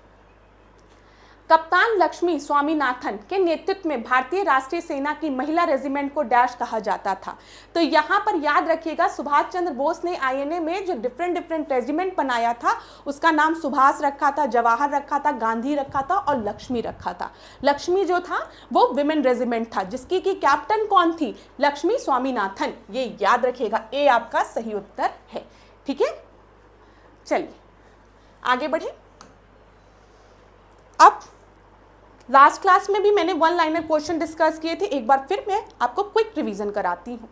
कप्तान लक्ष्मी स्वामीनाथन के नेतृत्व में भारतीय राष्ट्रीय सेना की महिला रेजिमेंट को डैश कहा जाता था। तो यहाँ पर याद रखिएगा, सुभाष चंद्र बोस ने आईएनए में जो डिफरेंट रेजिमेंट बनाया था उसका नाम सुभाष रखा था, जवाहर रखा था, गांधी रखा था और लक्ष्मी रखा था। लक्ष्मी जो था वो विमेन रेजिमेंट था, जिसकी की कैप्टन कौन थी? लक्ष्मी स्वामीनाथन। ये याद रखिएगा, ए आपका सही उत्तर है, ठीक है। चलिए आगे बढ़े। अब लास्ट क्लास में भी मैंने 1 लाइनर क्वेश्चन डिस्कस किए थे, एक बार फिर मैं आपको क्विक रिवीजन कराती हूँ।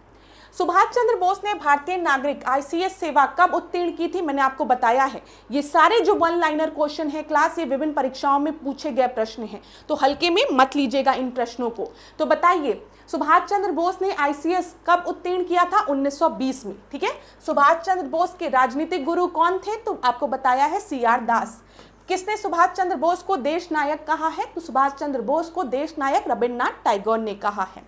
सुभाष चंद्र बोस ने भारतीय नागरिक आईसीएस सेवा कब उत्तीर्ण की थी? मैंने आपको बताया है। ये सारे जो 1 लाइनर क्वेश्चन है क्लास, ये विभिन्न परीक्षाओं में पूछे गए प्रश्न हैं, तो हल्के में मत लीजिएगा इन प्रश्नों को। तो बताइए, सुभाष चंद्र बोस ने आईसीएस कब उत्तीर्ण किया था? 1920 में, ठीक है। सुभाष चंद्र बोस के राजनीतिक गुरु कौन थे? तो आपको बताया है सीआर दास। किसने सुभाष चंद्र बोस को देश नायक कहा है? तो सुभाष चंद्र बोस को देश नायक रविन्द्रनाथ टैगोर ने कहा है।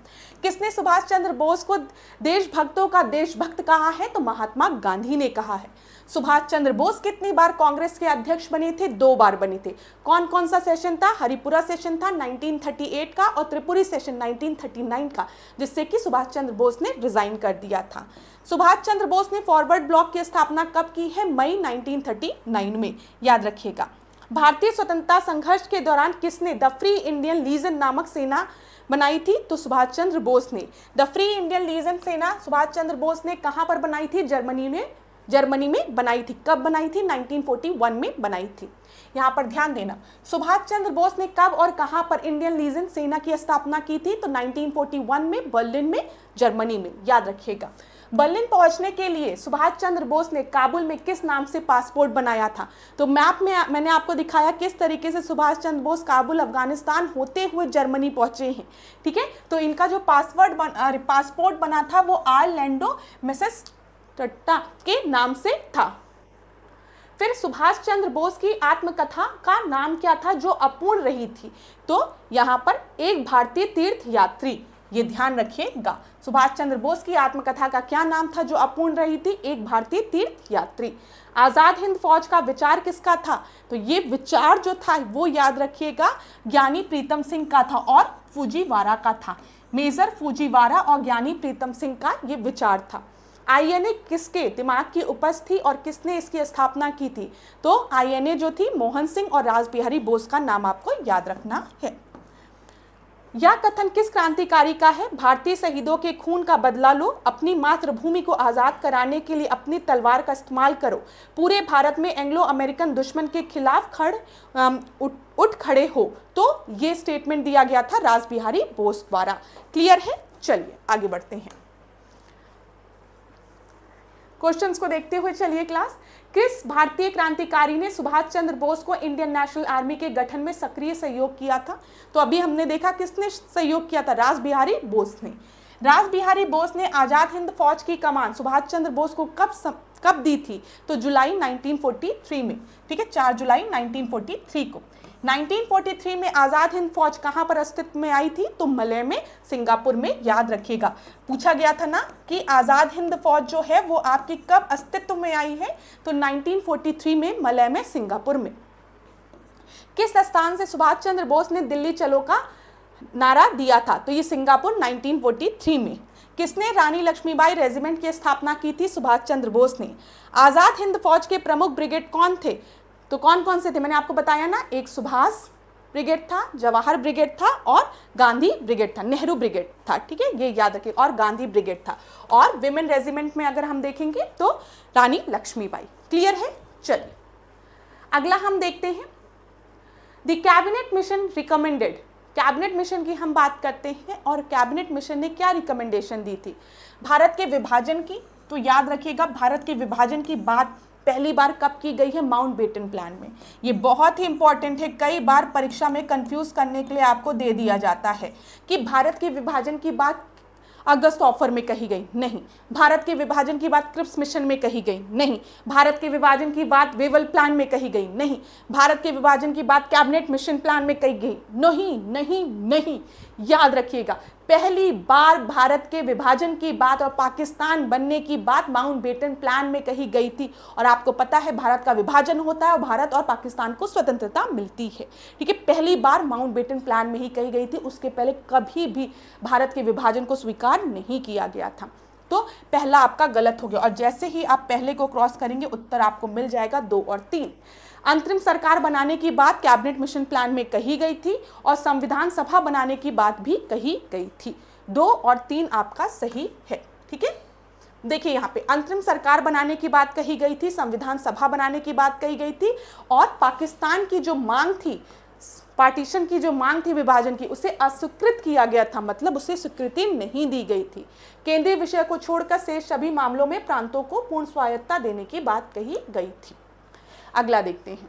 किसने सुभाष चंद्र बोस को देशभक्तों का देशभक्त कहा है? तो महात्मा गांधी ने कहा है। सुभाष चंद्र बोस कितनी बार कांग्रेस के अध्यक्ष बने थे? 2 बार बने थे। कौन कौन सा सेशन था? हरिपुरा सेशन था 1938 का और त्रिपुरी सेशन 1939 का, जिससे कि सुभाष चंद्र बोस ने रिजाइन कर दिया था। सुभाष चंद्र बोस ने फॉरवर्ड ब्लॉक की स्थापना कब की है? मई 1939 में, याद रखिएगा। भारतीय स्वतंत्रता संघर्ष के दौरान किसने द फ्री इंडियन लीजन नामक सेना बनाई थी? तो सुभाष चंद्र बोस ने। द फ्री इंडियन लीजन सेना सुभाष चंद्र बोस ने कहां पर बनाई थी? जर्मनी में बनाई थी। कब बनाई थी? 1941 में बनाई थी। यहाँ पर ध्यान देना, सुभाष चंद्र बोस ने कब और कहां पर इंडियन लीजन सेना की स्थापना की थी? तो 1941 में बर्लिन में, जर्मनी में, याद रखिएगा। बर्लिन पहुंचने के लिए सुभाष चंद्र बोस ने काबुल में किस नाम से पासपोर्ट बनाया था? तो मैप में मैंने आपको दिखाया किस तरीके से सुभाष चंद्र बोस काबुल अफगानिस्तान होते हुए जर्मनी पहुंचे हैं, ठीक है। तो इनका जो पासपोर्ट बना था वो आर्लैंडो मेसेस्ट्रा के नाम से था। फिर सुभाष चंद्र बोस की आत्मकथा का नाम क्या था जो अपूर्ण रही थी? तो यहाँ पर एक भारतीय तीर्थ यात्री, ये ध्यान रखिएगा। सुभाष चंद्र बोस की आत्मकथा का क्या नाम था जो अपूर्ण रही थी? एक भारतीय तीर्थ यात्री। आजाद हिंद फौज का विचार किसका था? तो ये विचार जो था वो याद रखिएगा ज्ञानी प्रीतम सिंह का था और फूजीवारा का था। मेजर फूजीवारा और ज्ञानी प्रीतम सिंह का ये विचार था। आईएनए किसके दिमाग की उपज थी और किसने इसकी स्थापना की थी? तो आईएनए जो थी मोहन सिंह और रास बिहारी बोस का नाम आपको याद रखना है। यह कथन किस क्रांतिकारी का है? भारतीय शहीदों के खून का बदला लो, अपनी मातृभूमि को आज़ाद कराने के लिए अपनी तलवार का इस्तेमाल करो, पूरे भारत में एंग्लो अमेरिकन दुश्मन के खिलाफ उठ खड़े हो। तो ये स्टेटमेंट दिया गया था रास बिहारी बोस द्वारा। क्लियर है? चलिए आगे बढ़ते हैं, क्वेश्चंस को देखते हुए चलिए क्लास। किस भारतीय क्रांतिकारी ने सुभाष चंद्र बोस को इंडियन नेशनल आर्मी के गठन में सक्रिय सहयोग किया था? तो अभी हमने देखा किसने सहयोग किया था? रास बिहारी बोस ने। रास बिहारी बोस ने आजाद हिंद फौज की कमान सुभाष चंद्र बोस को कब दी थी? तो जुलाई 1943 में, ठीक है, 4 जुलाई 1943 को। 1943 में आजाद हिंद फौज कहां पर अस्तित्व में आई थी? तो मलय में, सिंगापुर में, याद रखिएगा। पूछा गया था ना कि आजाद हिंद फौज जो है वो आपकी कब अस्तित्व में आई है? तो 1943 में, मलय में, सिंगापुर में। किस स्थान से सुभाष चंद्र बोस ने दिल्ली चलो का नारा दिया था? तो ये सिंगापुर 1943 में। किसने रानी लक्ष्मीबाई रेजिमेंट की स्थापना की थी? सुभाष चंद्र बोस ने। आजाद हिंद फौज के प्रमुख ब्रिगेड कौन थे? तो कौन कौन से थे? मैंने आपको बताया ना, एक सुभाष ब्रिगेड था, जवाहर ब्रिगेड था और गांधी ब्रिगेड था, नेहरू ब्रिगेड था, ठीक है, ये याद रखिए, और गांधी ब्रिगेड था। और विमेन रेजिमेंट में अगर हम देखेंगे तो रानी लक्ष्मीबाई। क्लियर है? चलिए अगला हम देखते हैं, the cabinet mission recommended. Cabinet mission की हम बात करते हैं और कैबिनेट मिशन ने क्या रिकमेंडेशन दी थी? भारत के विभाजन की। तो याद रखिएगा, भारत के विभाजन की बात पहली बार कब की गई है? माउंटबेटन प्लान में। ये बहुत ही इंपॉर्टेंट है, कई बार परीक्षा में कंफ्यूज करने के लिए आपको दे दिया जाता है कि भारत के विभाजन की बात अगस्त ऑफर में कही गई? नहीं। भारत के विभाजन की बात क्रिप्स मिशन में कही गई? नहीं। भारत के विभाजन की बात वेवल प्लान में कही गई? नहीं। भारत के विभाजन की बात कैबिनेट मिशन प्लान में कही गई? नहीं नहीं नहीं। याद रखिएगा, पहली बार भारत के विभाजन की बात और पाकिस्तान बनने की बात माउंटबेटन प्लान में कही गई थी। और आपको पता है भारत का विभाजन होता है और भारत और पाकिस्तान को स्वतंत्रता मिलती है। ठीक है, पहली बार माउंटबेटन प्लान में ही कही गई थी, उसके पहले कभी भी भारत के विभाजन को स्वीकार नहीं किया गया था। तो पहला आपका गलत हो गया। और जैसे ही आप पहले को क्रॉस करेंगे उत्तर आपको मिल जाएगा 2 और 3। अंतरिम सरकार बनाने की बात कैबिनेट मिशन प्लान में कही गई थी और संविधान सभा बनाने की बात भी कही गई थी। 2 और 3 आपका सही है। ठीक है, देखिए यहाँ पे अंतरिम सरकार बनाने की बात कही गई थी, संविधान सभा बनाने की बात कही गई थी और पाकिस्तान की जो मांग थी, पार्टीशन की जो मांग थी विभाजन की, उसे अस्वीकृत किया गया था, मतलब उसे स्वीकृति नहीं दी गई थी। केंद्रीय विषय को छोड़कर शेष सभी मामलों में प्रांतों को पूर्ण स्वायत्तता देने की बात कही गई थी। अगला देखते हैं,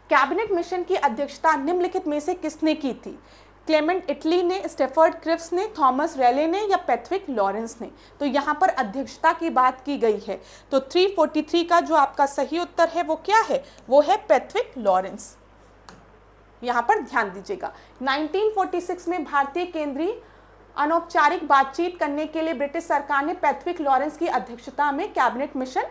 कैबिनेट मिशन की अध्यक्षता निम्नलिखित में से किसने की थी? क्लेमेंट इटली ने, स्टेफर्ड क्रिप्स ने, थॉमस रेले ने या पैट्रिक लॉरेंस ने? तो यहाँ पर अध्यक्षता की बात की गई है। तो 343 का जो आपका सही उत्तर है वो क्या है? वो है पैट्रिक लॉरेंस। यहाँ पर ध्यान दीजिएगा, 1946 में भारतीय केंद्रीय अनौपचारिक बातचीत करने के लिए ब्रिटिश सरकार ने पैट्रिक लॉरेंस की अध्यक्षता में कैबिनेट मिशन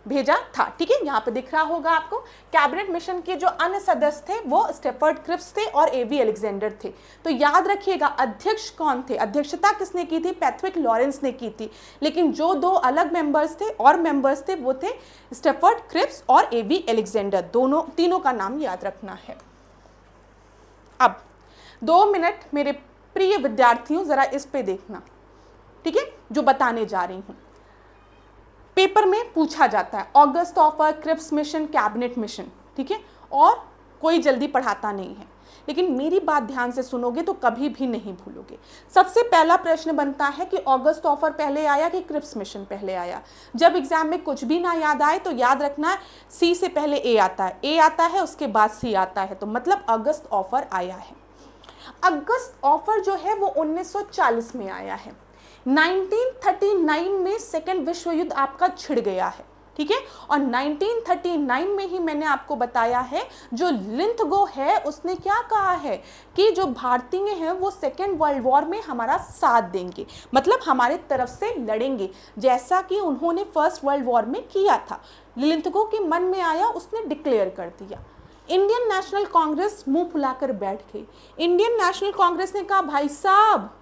भेजा था। ठीक है, यहाँ पे दिख रहा होगा आपको। कैबिनेट मिशन के जो अन्य सदस्य थे वो स्टेफर्ड क्रिप्स थे और एवी अलेक्जेंडर थे। तो याद रखिएगा अध्यक्ष कौन थे, अध्यक्षता किसने की थी? पैट्रिक लॉरेंस ने की थी। लेकिन जो 2 अलग मेंबर्स थे और मेंबर्स थे वो थे स्टेफर्ड क्रिप्स और एवी अलेक्जेंडर। तीनों का नाम याद रखना है। अब 2 मिनट मेरे प्रिय विद्यार्थियों जरा इस पे देखना। ठीक है, जो बताने जा रही हूं पेपर में पूछा जाता है, August offer, Cripps mission, cabinet mission. ठीक है, और कोई जल्दी पढ़ाता नहीं है, लेकिन मेरी बात ध्यान से सुनोगे तो कभी भी नहीं भूलोगे। सबसे पहला प्रश्न बनता है कि अगस्त ऑफर पहले आया कि क्रिप्स मिशन पहले आया। जब एग्जाम में कुछ भी ना याद आए तो याद रखना सी से पहले ए आता है, ए आता है उसके बाद सी आता है, तो मतलब अगस्त ऑफर आया है। अगस्त ऑफर जो है वो 1940 में आया है। 1939 में सेकेंड विश्व युद्ध आपका छिड़ गया है। ठीक है, और 1939 में ही मैंने आपको बताया है जो लिंथगो है उसने क्या कहा है कि जो भारतीय हैं वो सेकेंड वर्ल्ड वॉर में हमारा साथ देंगे, मतलब हमारे तरफ से लड़ेंगे, जैसा कि उन्होंने फर्स्ट वर्ल्ड वॉर में किया था। लिंथगो के मन में आया, उसने डिक्लेयर कर दिया। इंडियन नेशनल कांग्रेस मुंह फुलाकर बैठ गई। इंडियन नेशनल कांग्रेस ने कहा भाई साहब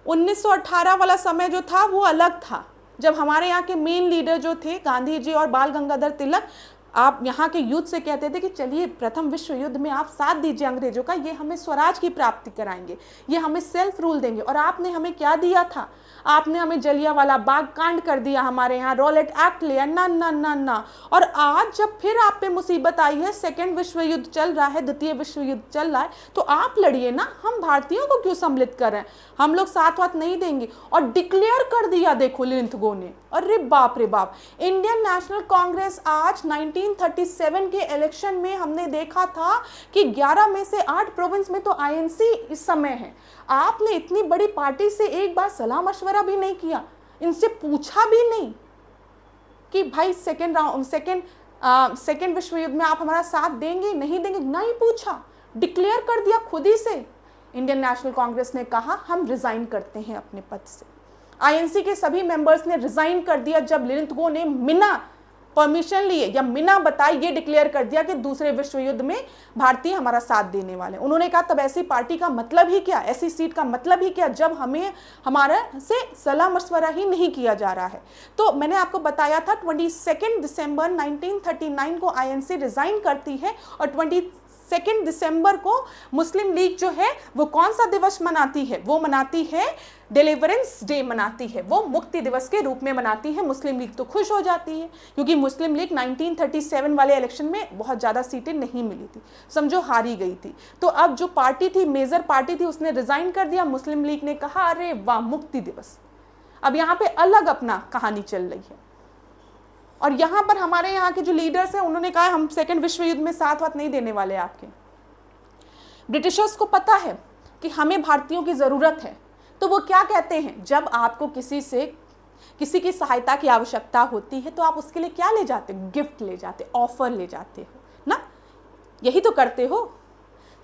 1918 वाला समय जो था वो अलग था, जब हमारे यहाँ के मेन लीडर जो थे गांधी जी और बाल गंगाधर तिलक, आप यहाँ के यूथ से कहते थे कि चलिए प्रथम विश्व युद्ध में आप साथ दीजिए अंग्रेजों का, ये हमें स्वराज की प्राप्ति कराएंगे, ये हमें सेल्फ रूल देंगे। और आपने हमें क्या दिया था? आपने हमें जलियांवाला बाग कांड कर दिया, हमारे यहाँ रॉलेट एक्ट लिया, ना ना ना ना। और आज जब फिर आप पे मुसीबत आई है, सेकेंड विश्व युद्ध चल रहा है, द्वितीय विश्व युद्ध चल रहा है, तो आप लड़िए ना, हम भारतीयों को क्यों सम्मिलित कर रहे हैं, हम लोग साथ वाथ नहीं देंगे। और डिक्लेयर कर दिया, देखो लिंथगो ने। अरे बाप रे बाप, इंडियन नेशनल कांग्रेस आज 1937 के इलेक्शन में हमने देखा था कि 11 में से 8 प्रोविंस में तो आईएनसी इस समय है। आपने इतनी बड़ी पार्टी से एक बार सलाह मशवरा भी नहीं किया, इनसे पूछा भी नहीं कि भाई सेकेंड विश्व युद्ध में आप हमारा साथ देंगे नहीं देंगे, नहीं पूछा, डिक्लेयर कर दिया खुद ही से। इंडियन नेशनल कांग्रेस ने कहा हम रिजाइन करते हैं अपने पद से। आईएनसी के सभी मेंबर्स ने रिजाइन कर दिया जब लिंथगो ने बिना परमिशन लिए या बिना बताए ये डिक्लेयर कर दिया कि दूसरे विश्व युद्ध में भारतीय हमारा साथ देने वाले। उन्होंने कहा तब ऐसी पार्टी का मतलब ही क्या, ऐसी सीट का मतलब ही क्या जब हमें हमारा से सलाह मशवरा ही नहीं किया जा रहा है। तो मैंने आपको बताया था 22 दिसंबर 1939 को आईएनसी रिजाइन करती है और 22 दिसंबर को मुस्लिम लीग जो है वो कौन सा दिवस मनाती है? वो मनाती है डिलीवरेंस डे मनाती है, वो मुक्ति दिवस के रूप में मनाती है। मुस्लिम लीग तो खुश हो जाती है क्योंकि मुस्लिम लीग 1937 वाले इलेक्शन में बहुत ज़्यादा सीटें नहीं मिली थी, समझो हारी गई थी। तो अब जो पार्टी थी, मेजर पार्टी थी, उसने रिजाइन कर दिया। मुस्लिम लीग ने कहा अरे वाह मुक्ति दिवस। अब यहाँ पे अलग अपना कहानी चल रही है और यहाँ पर हमारे यहाँ के जो लीडर्स हैं उन्होंने कहा हम सेकेंड विश्व युद्ध में साथ वाथ नहीं देने वाले आपके। ब्रिटिशर्स को पता है कि हमें भारतीयों की ज़रूरत है, तो वो क्या कहते हैं, जब आपको किसी की सहायता की आवश्यकता होती है तो आप उसके लिए क्या ले जाते हो, गिफ्ट ले जाते, ऑफर ले जाते हो ना, यही तो करते हो।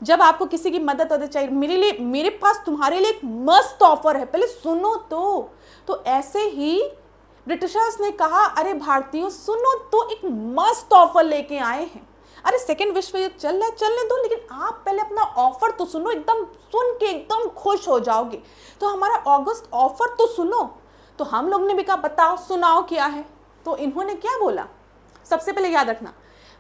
जब आपको किसी की मदद चाहिए, मेरे पास तुम्हारे लिए एक मस्त ऑफर है, पहले सुनो तो ऐसे ही ब्रिटिशर्स ने कहा, अरे भारतीयों सुनो तो, एक मस्त ऑफर लेके आए हैं, अरे सेकेंड विश्व युद्ध चल रहा है, चलने दो, लेकिन आप पहले अपना ऑफर तो सुनो, एकदम सुन के एकदम खुश हो जाओगे, तो हमारा अगस्त ऑफर तो सुनो। तो हम लोग ने भी कहा बताओ सुनाओ क्या है, तो इन्होंने क्या बोला, सबसे पहले याद रखना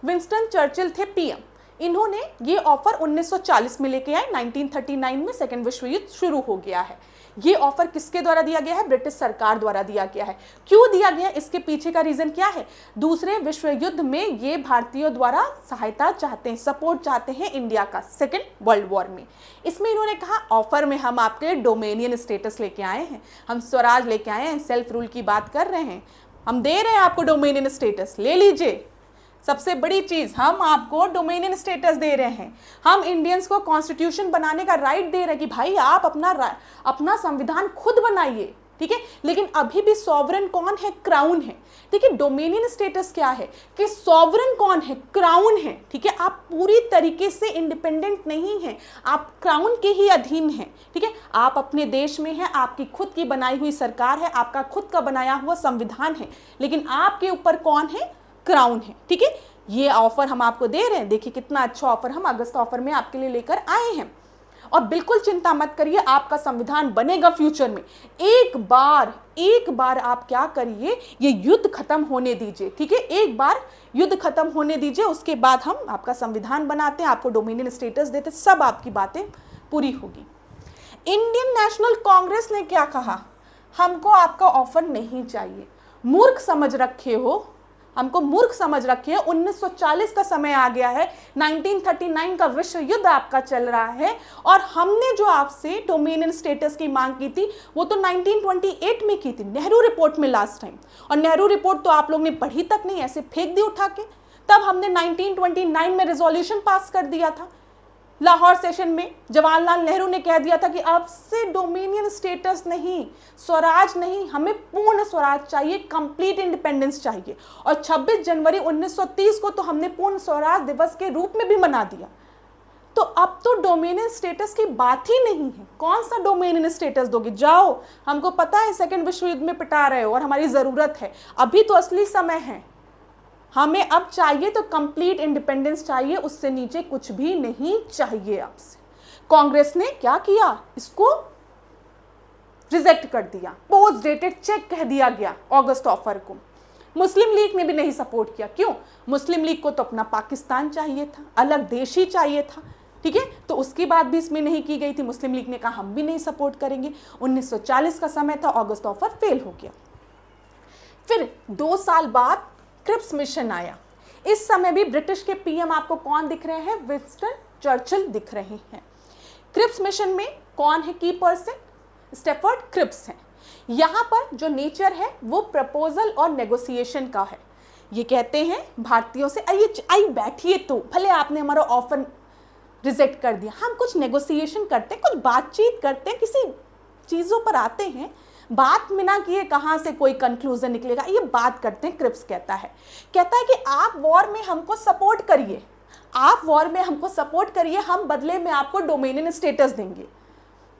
विंस्टन चर्चिल थे पीएम, इन्होंने ये ऑफर 1940 में लेके आए, 1939 में सेकेंड विश्व युद्ध शुरू हो गया है। ये ऑफर किसके द्वारा दिया गया है, ब्रिटिश सरकार द्वारा दिया गया है। क्यों दिया गया, इसके पीछे का रीजन क्या है, दूसरे विश्व युद्ध में ये भारतीयों द्वारा सहायता चाहते हैं, सपोर्ट चाहते हैं इंडिया का सेकेंड वर्ल्ड वॉर में। इसमें इन्होंने कहा ऑफर में हम आपके डोमेनियन स्टेटस लेके आए हैं, हम स्वराज लेके आए हैं, सेल्फ रूल की बात कर रहे हैं, हम दे रहे हैं आपको डोमेनियन स्टेटस, ले लीजिए। सबसे बड़ी चीज, हम आपको डोमेनियन स्टेटस दे रहे हैं, हम इंडियंस को कॉन्स्टिट्यूशन बनाने का राइट दे रहे हैं कि भाई आप अपना संविधान खुद बनाइए, ठीक है। लेकिन अभी भी सॉवरन कौन है, क्राउन है, ठीक है। डोमेनियन स्टेटस क्या है कि सॉवरन कौन है, क्राउन है, ठीक है। आप पूरी तरीके से इंडिपेंडेंट नहीं हैं, आप क्राउन के ही अधीन हैं, ठीक है। आप अपने देश में हैं, आपकी खुद की बनाई हुई सरकार है, आपका खुद का बनाया हुआ संविधान है, लेकिन आपके ऊपर कौन है, क्राउन है, ठीक है। ये ऑफर हम आपको दे रहे हैं, देखिए कितना अच्छा ऑफर हम अगस्त ऑफर में आपके लिए लेकर आए हैं। और बिल्कुल चिंता मत करिए, आपका संविधान बनेगा फ्यूचर में। एक बार आप क्या करिए, ये युद्ध खत्म होने दीजिए, ठीक है। एक बार युद्ध खत्म होने दीजिए, उसके बाद हम आपका संविधान बनाते हैं, आपको डोमिनियन स्टेटस देते, सब आपकी बातें पूरी होगी। इंडियन नेशनल कांग्रेस ने क्या कहा, हमको आपका ऑफर नहीं चाहिए, मूर्ख समझ रखे हो, हमको मूर्ख समझ रखिए। 1940 का समय आ गया है, 1939 का विश्व युद्ध आपका चल रहा है, और हमने जो आपसे डोमेनियन स्टेटस की मांग की थी वो तो 1928 में की थी, नेहरू रिपोर्ट में लास्ट टाइम। और नेहरू रिपोर्ट तो आप लोग ने पढ़ी तक नहीं, ऐसे फेंक दी उठा के। तब हमने 1929 में रेजोल्यूशन पास कर दिया था लाहौर सेशन में, जवाहरलाल नेहरू ने कह दिया था कि अब से डोमिनियन स्टेटस नहीं, स्वराज नहीं, हमें पूर्ण स्वराज चाहिए, कंप्लीट इंडिपेंडेंस चाहिए। और 26 जनवरी 1930 को तो हमने पूर्ण स्वराज दिवस के रूप में भी मना दिया। तो अब तो डोमिनियन स्टेटस की बात ही नहीं है, कौन सा डोमिनियन स्टेटस दोगे, जाओ, हमको पता है सेकेंड विश्व युद्ध में पिटा रहे हो और हमारी ज़रूरत है, अभी तो असली समय है, हमें अब चाहिए तो कंप्लीट इंडिपेंडेंस चाहिए, उससे नीचे कुछ भी नहीं चाहिए आपसे। कांग्रेस ने क्या किया, इसको रिजेक्ट कर दिया, पोस्ट डेटेड चेक कह दिया गया अगस्त ऑफर को। मुस्लिम लीग ने भी नहीं सपोर्ट किया, क्यों, मुस्लिम लीग को तो अपना पाकिस्तान चाहिए था, अलग देश ही चाहिए था, ठीक है। तो उसकी बात भी इसमें नहीं की गई थी, मुस्लिम लीग ने कहा हम भी नहीं सपोर्ट करेंगे। 1940 का समय था, अगस्त ऑफर फेल हो गया। फिर 2 साल बाद क्रिप्स मिशन आया। इस समय भी ब्रिटिश के पीएम आपको कौन दिख रहे हैं, विंस्टन चर्चिल दिख रहे हैं। क्रिप्स मिशन में कौन है की पर्सन, स्टैफर्ड क्रिप्स हैं। यहाँ पर जो नेचर है वो प्रपोजल और नेगोशिएशन का है। ये कहते हैं भारतीयों से आइए बैठिए, तो भले आपने हमारा ऑफर रिजेक्ट कर दिया, हम कुछ नेगोशिएशन करते हैं, कुछ बातचीत करते हैं, किसी चीज़ों पर आते हैं, बात बिना किए कहाँ से कोई कंक्लूजन निकलेगा, ये बात करते हैं। क्रिप्स कहता है कि आप वॉर में हमको सपोर्ट करिए, आप वॉर में हमको सपोर्ट करिए, हम बदले में आपको डोमेनियन स्टेटस देंगे।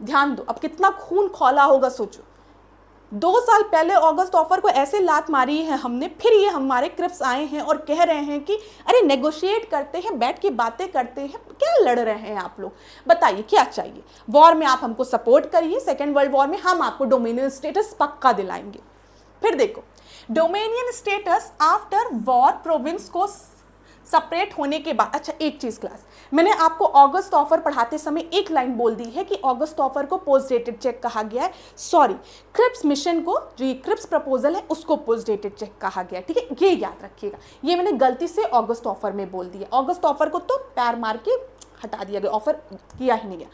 ध्यान दो, अब कितना खून खौला होगा सोचो। 2 साल पहले अगस्त ऑफर को ऐसे लात मारी है हमने, फिर ये हमारे क्रिप्स आए हैं और कह रहे हैं कि अरे नेगोशिएट करते हैं, बैठ के बातें करते हैं, क्या लड़ रहे हैं आप लोग, बताइए क्या चाहिए। वॉर में आप हमको सपोर्ट करिए, सेकेंड वर्ल्ड वॉर में हम आपको डोमेनियन स्टेटस पक्का दिलाएंगे। फिर देखो, dominion status after war province को सेपरेट होने के बाद। अच्छा एक चीज क्लास, मैंने आपको अगस्त ऑफर पढ़ाते समय एक लाइन बोल दी है कि अगस्त ऑफर को पोस्ट डेटेड चेक कहा गया है, सॉरी, क्रिप्स मिशन को, जो ये क्रिप्स प्रपोजल है उसको पोस्ट डेटेड चेक कहा गया है, ठीक है, ये याद रखिएगा। ये मैंने गलती से अगस्त ऑफर में बोल दिया, अगस्त ऑफर को तो पैर मार के हटा दिया गया, ऑफर किया ही नहीं गया।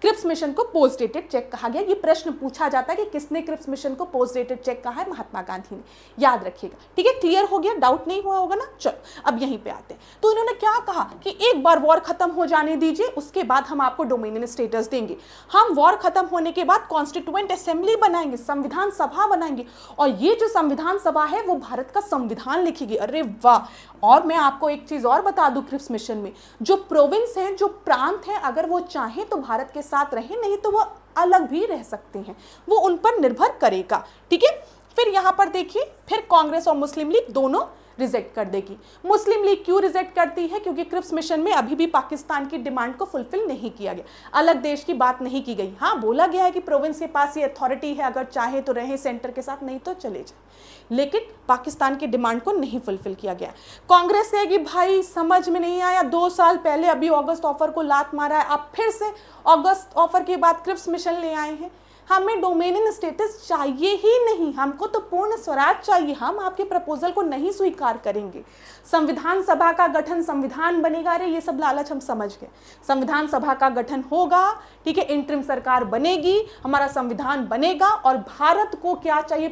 क्रिप्स मिशन को पोस्ट डेटेड चेक कहा गया। ये प्रश्न पूछा जाता है कि किसने क्रिप्स मिशन को पोस्ट डेटेड चेक कहा है, महात्मा गांधी ने, याद रखिएगा। ठीक है, क्लियर हो गया, डाउट नहीं हुआ होगा ना। चलो अब यहीं पे आते हैं। तो इन्होंने क्या कहा कि एक बार वॉर खत्म हो जाने दीजिए, उसके बाद हम आपको डोमिनियन स्टेटस देंगे। हम वॉर खत्म होने के बाद कॉन्स्टिट्यूएंट असेंबली बनाएंगे, संविधान सभा बनाएंगे, और ये जो संविधान सभा है वो भारत का संविधान लिखेगी। अरे वाह। और मैं आपको एक चीज और बता दूं, क्रिप्स मिशन में जो प्रोविंस हैं, जो प्रांत हैं, अगर वो चाहें तो भारत के साथ रहे, नहीं तो वो अलग भी रह सकते हैं, वो उन पर निर्भर करेगा। ठीक है, फिर यहां पर देखिए, फिर कांग्रेस और मुस्लिम लीग दोनों रिजेक्ट कर देगी। मुस्लिम लीग क्यों रिजेक्ट करती है? क्योंकि क्रिप्स मिशन में अभी भी पाकिस्तान की डिमांड को फुलफिल नहीं किया गया, अलग देश की बात नहीं की गई। हाँ, बोला गया है कि प्रोविंस के पास ये अथॉरिटी है, अगर चाहे तो रहे सेंटर के साथ, नहीं तो चले जाए, लेकिन पाकिस्तान की डिमांड को नहीं फुलफिल किया गया। कांग्रेस कहेगी भाई समझ में नहीं आया, 2 साल पहले अभी अगस्त ऑफर को लात मारा है, आप फिर से अगस्त ऑफर के बाद क्रिप्स मिशन ले आए हैं। हमें डोमिनियन स्टेटस चाहिए ही नहीं, हमको तो पूर्ण स्वराज चाहिए, हम आपके प्रपोजल को नहीं स्वीकार करेंगे। संविधान सभा का गठन, संविधान बनेगा, अरे ये सब लालच हम समझ गए। संविधान सभा का गठन होगा, ठीक है, इंटरिम सरकार बनेगी, हमारा संविधान बनेगा, और भारत को क्या चाहिए?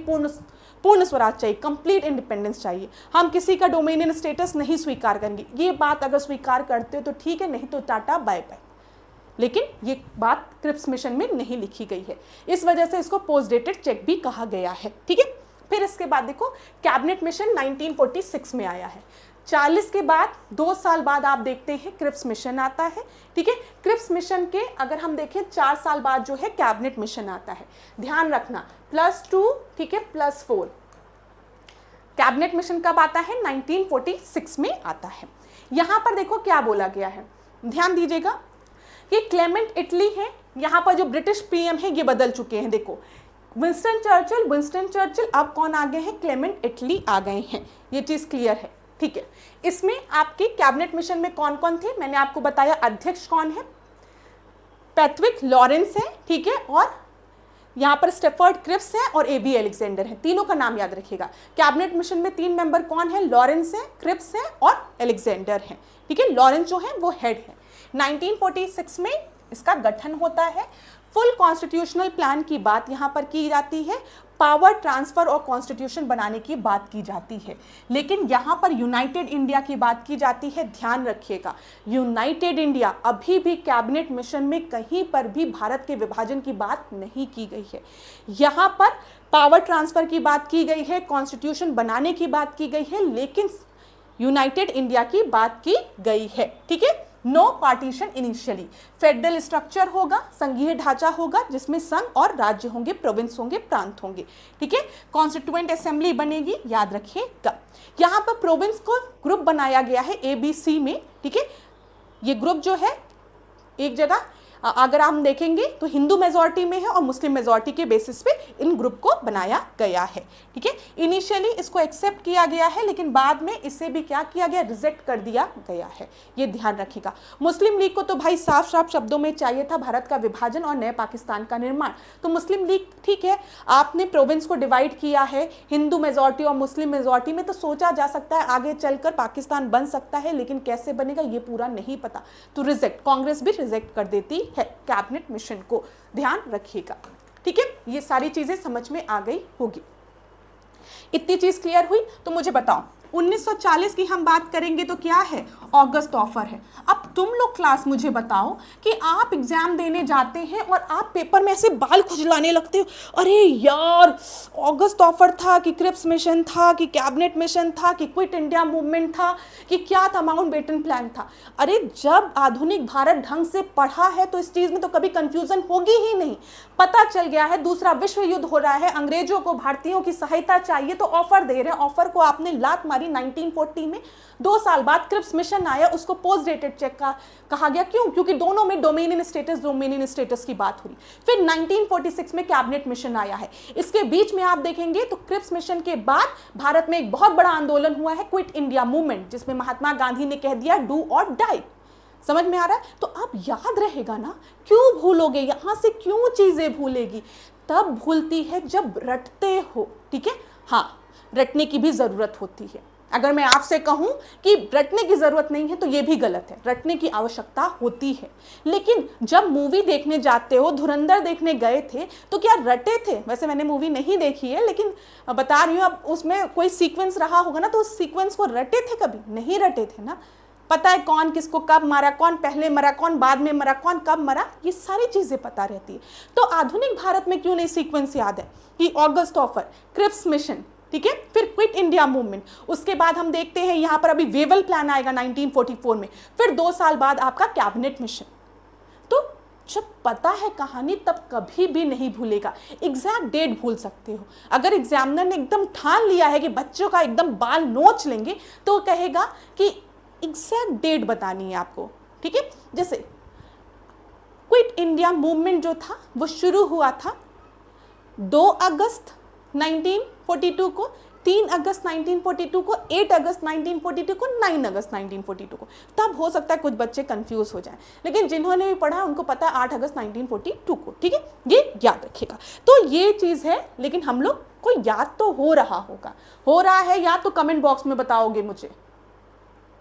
पूर्ण स्वराज चाहिए, कंप्लीट इंडिपेंडेंस चाहिए। हम किसी का डोमिनियन स्टेटस नहीं स्वीकार करेंगे। ये बात अगर स्वीकार करते हो तो ठीक है, नहीं तो टाटा बाय बाय। लेकिन ये बात क्रिप्स मिशन में नहीं लिखी गई है, इस वजह से इसको पोस्ट डेटेड चेक भी कहा गया है। ठीक है, फिर इसके बाद देखो, कैबिनेट मिशन 1946 में आया है। 40 के बाद 2 साल बाद आप देखते हैं क्रिप्स मिशन आता है। ठीक है, क्रिप्स मिशन के अगर हम देखें 4 साल बाद जो है कैबिनेट मिशन आता है। ध्यान रखना, +2, ठीक है, +4। कैबिनेट मिशन कब आता है? 1946 में आता है। यहां पर देखो क्या बोला गया है, ध्यान दीजिएगा। ये क्लेमेंट इटली है, यहाँ पर जो ब्रिटिश पीएम है ये बदल चुके हैं। देखो, विंस्टन चर्चिल, अब कौन आ गए हैं? क्लेमेंट इटली आ गए हैं। ये चीज क्लियर है। ठीक है, इसमें आपके कैबिनेट मिशन में कौन कौन थे मैंने आपको बताया। अध्यक्ष कौन है? पैट्रिक लॉरेंस है, ठीक है, और यहाँ पर स्टेफर्ड क्रिप्स है और AB अलेक्जेंडर है। तीनों का नाम याद रखिएगा। कैबिनेट मिशन में 3 मेंबर कौन है? लॉरेंस है, क्रिप्स है और अलेक्जेंडर है। ठीक है, लॉरेंस जो है वो हेड है। 1946 में इसका गठन होता है। फुल कॉन्स्टिट्यूशनल प्लान की बात यहाँ पर की जाती है, पावर ट्रांसफर और कॉन्स्टिट्यूशन बनाने की बात की जाती है, लेकिन यहाँ पर यूनाइटेड इंडिया की बात की जाती है। ध्यान रखिएगा, यूनाइटेड इंडिया, अभी भी कैबिनेट मिशन में कहीं पर भी भारत के विभाजन की बात नहीं की गई है। यहाँ पर पावर ट्रांसफर की बात की गई है, कॉन्स्टिट्यूशन बनाने की बात की गई है, लेकिन यूनाइटेड इंडिया की बात की गई है। ठीक है, no partition initially. Federal structure होगा, संघीय ढांचा होगा, जिसमें संघ और राज्य होंगे, प्रोविंस होंगे, प्रांत होंगे। ठीक है, कॉन्स्टिट्यूएंट असेंबली बनेगी, याद रखिएगा। यहाँ पर प्रोविंस को ग्रुप बनाया गया है ABC में। ठीक है, ये ग्रुप जो है एक जगह अगर हम देखेंगे तो हिंदू मेजॉरिटी में है और मुस्लिम मेजॉरिटी के बेसिस पे इन ग्रुप को बनाया गया है। ठीक है, इनिशियली इसको एक्सेप्ट किया गया है, लेकिन बाद में इसे भी क्या किया गया? रिजेक्ट कर दिया गया है। ये ध्यान रखिएगा। मुस्लिम लीग को तो भाई साफ साफ शब्दों में चाहिए था भारत का विभाजन और नए पाकिस्तान का निर्माण। तो मुस्लिम लीग, ठीक है, आपने प्रोविंस को डिवाइड किया है हिंदू मेजॉरिटी और मुस्लिम मेजॉरिटी में, तो सोचा जा सकता है आगे चलकर पाकिस्तान बन सकता है, लेकिन कैसे बनेगा ये पूरा नहीं पता, तो रिजेक्ट, कांग्रेस भी रिजेक्ट कर देती है कैबिनेट मिशन को। ध्यान रखिएगा। ठीक है, ये सारी चीजें समझ में आ गई होगी। इतनी चीज क्लियर हुई? तो मुझे बताओ, 1940 की हम बात करेंगे तो क्या है? अगस्त ऑफर है। अब तुम लोग क्लास मुझे बताओ कि आप एग्जाम देने जाते हैं और आप पेपर में ऐसे बाल खुजलाने लगते हो, अरे यार अगस्त ऑफर था कि क्रिप्स मिशन था कि कैबिनेट मिशन था कि क्विट इंडिया मूवमेंट था कि क्या था, माउंटबेटन प्लान था। अरे जब आधुनिक भारत ढंग से पढ़ा है तो इस चीज में तो कभी कंफ्यूजन होगी ही नहीं। पता चल गया है दूसरा विश्व युद्ध हो रहा है, अंग्रेजों को भारतीयों की सहायता चाहिए, तो ऑफर दे रहे हैं। ऑफर को आपने लात मारी 1940 में। 2 साल बाद क्रिप्स मिशन आया, उसको पोस्ट डेटेड चेक का कहा गया। क्यों? क्योंकि दोनों में डोमिनियन स्टेटस की बात हुई। फिर 1946 में कैबिनेट मिशन आया है। इसके बीच में आप देखेंगे तो क्रिप्स मिशन के बाद भारत में एक बहुत बड़ा आंदोलन हुआ है, क्विट इंडिया मूवमेंट, जिसमें महात्मा गांधी ने कह दिया डू और डाई। समझ में आ रहा है? तो अब याद रहेगा ना, क्यों भूलोगे? यहां से क्यों चीजें भूलेगी? तब भूलती है जब रटते हो। ठीक है, हाँ, रटने की भी जरूरत होती है। अगर मैं आपसे कहूं कि रटने की ज़रूरत नहीं है तो ये भी गलत है, रटने की आवश्यकता होती है। लेकिन जब मूवी देखने जाते हो, धुरंधर देखने गए थे तो क्या रटे थे? वैसे मैंने मूवी नहीं देखी है लेकिन बता रही हूँ, अब उसमें कोई सीक्वेंस रहा होगा ना, तो उस सीक्वेंस को रटे थे? कभी नहीं रटे थे ना। पता है कौन किसको कब मारा, कौन पहले मरा, कौन बाद में मरा, कौन कब मरा, ये सारी चीज़ें पता रहती है। तो आधुनिक भारत में क्यों नहीं सीक्वेंस याद है कि ऑगस्ट ऑफर, क्रिप्स मिशन, ठीक है, फिर क्विट इंडिया मूवमेंट, उसके बाद हम देखते हैं यहाँ पर अभी वेवल प्लान आएगा 1944 में, फिर 2 साल बाद आपका कैबिनेट मिशन। तो जब पता है कहानी तब कभी भी नहीं भूलेगा। एग्जैक्ट डेट भूल सकते हो, अगर एग्जामिनर ने एकदम ठान लिया है कि बच्चों का एकदम बाल नोच लेंगे तो वो कहेगा कि एग्जैक्ट डेट बतानी है आपको, ठीक है। जैसे क्विट इंडिया मूवमेंट जो था वो शुरू हुआ था 2 अगस्त 1942 को, 3 अगस्त 1942 को, 8 अगस्त 1942 को, 9 अगस्त 1942 को। तब हो सकता है कुछ बच्चे कंफ्यूज हो जाएं, लेकिन जिन्होंने भी पढ़ा उनको पता है 8 अगस्त 1942 को, ठीक है, ये याद रखिएगा। तो ये चीज़ है, लेकिन हम लोग को याद तो हो रहा होगा, हो रहा है याद तो कमेंट बॉक्स में बताओगे मुझे,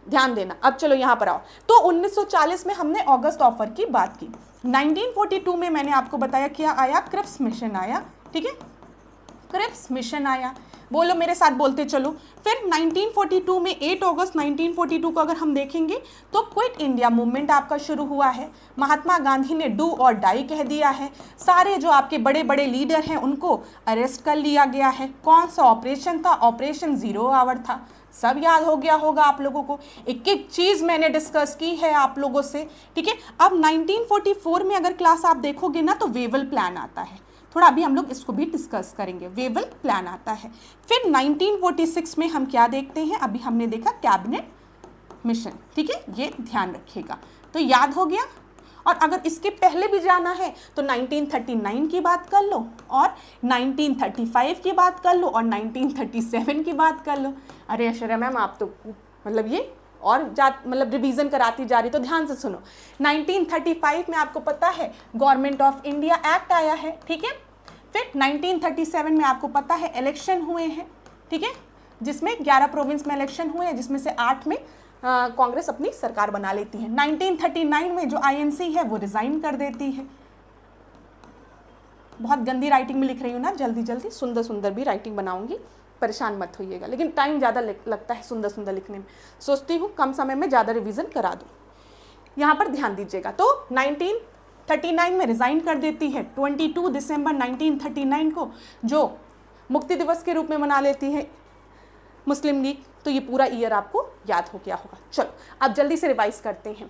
ध्यान देना। अब चलो यहाँ पर आओ। तो 1940 में हमने ऑगस्ट ऑफर की बात की। 1942 में मैंने आपको बताया क्या आया, क्रिप्स मिशन आया, ठीक है, क्रिप्स मिशन आया। बोलो मेरे साथ, बोलते चलो। फिर 1942 में 8 अगस्त 1942 को अगर हम देखेंगे तो क्विट इंडिया मूवमेंट आपका शुरू हुआ है। महात्मा गांधी ने डू और डाई कह दिया है। सारे जो आपके बड़े बड़े लीडर हैं उनको अरेस्ट कर लिया गया है। कौन सा ऑपरेशन था? ऑपरेशन 0 आवर था। सब याद हो गया होगा आप लोगों को, एक एक चीज़ मैंने डिस्कस की है आप लोगों से, ठीक है। अब 1944 में अगर क्लास आप देखोगे ना तो वेवल प्लान आता है, थोड़ा अभी हम लोग इसको भी डिस्कस करेंगे। वेवल प्लान आता है। फिर 1946 में हम क्या देखते हैं, अभी हमने देखा कैबिनेट मिशन, ठीक है, ये ध्यान रखिएगा। तो याद हो गया। और अगर इसके पहले भी जाना है तो 1939 की बात कर लो, और 1935 की बात कर लो, और 1937 की बात कर लो। अरे ऐश्वर्या मैम आप तो मतलब ये और मतलब रिवीजन कराती जा रही, तो ध्यान से सुनो। 1935 में आपको पता है गवर्नमेंट ऑफ इंडिया एक्ट आया है, ठीक है। फिर 1937 में आपको पता है इलेक्शन हुए हैं, ठीक है, जिसमें 11 प्रोविंस में इलेक्शन हुए हैं, जिसमें से 8 में कांग्रेस अपनी सरकार बना लेती है। 1939 में जो आईएनसी है वो रिजाइन कर देती है। बहुत गंदी राइटिंग में लिख रही हूँ ना, जल्दी जल्दी सुंदर सुंदर भी राइटिंग बनाऊंगी, परेशान मत होइएगा, लेकिन टाइम ज़्यादा लगता है सुंदर सुंदर लिखने में, सोचती हूँ कम समय में ज़्यादा रिवीजन करा दूँ। यहाँ पर ध्यान दीजिएगा। तो 1939 में रिज़ाइन कर देती है। 22 दिसंबर 1939 को जो मुक्ति दिवस के रूप में मना लेती है मुस्लिम लीग। तो ये पूरा ईयर आपको याद हो गया होगा। चलो अब जल्दी से रिवाइज करते हैं।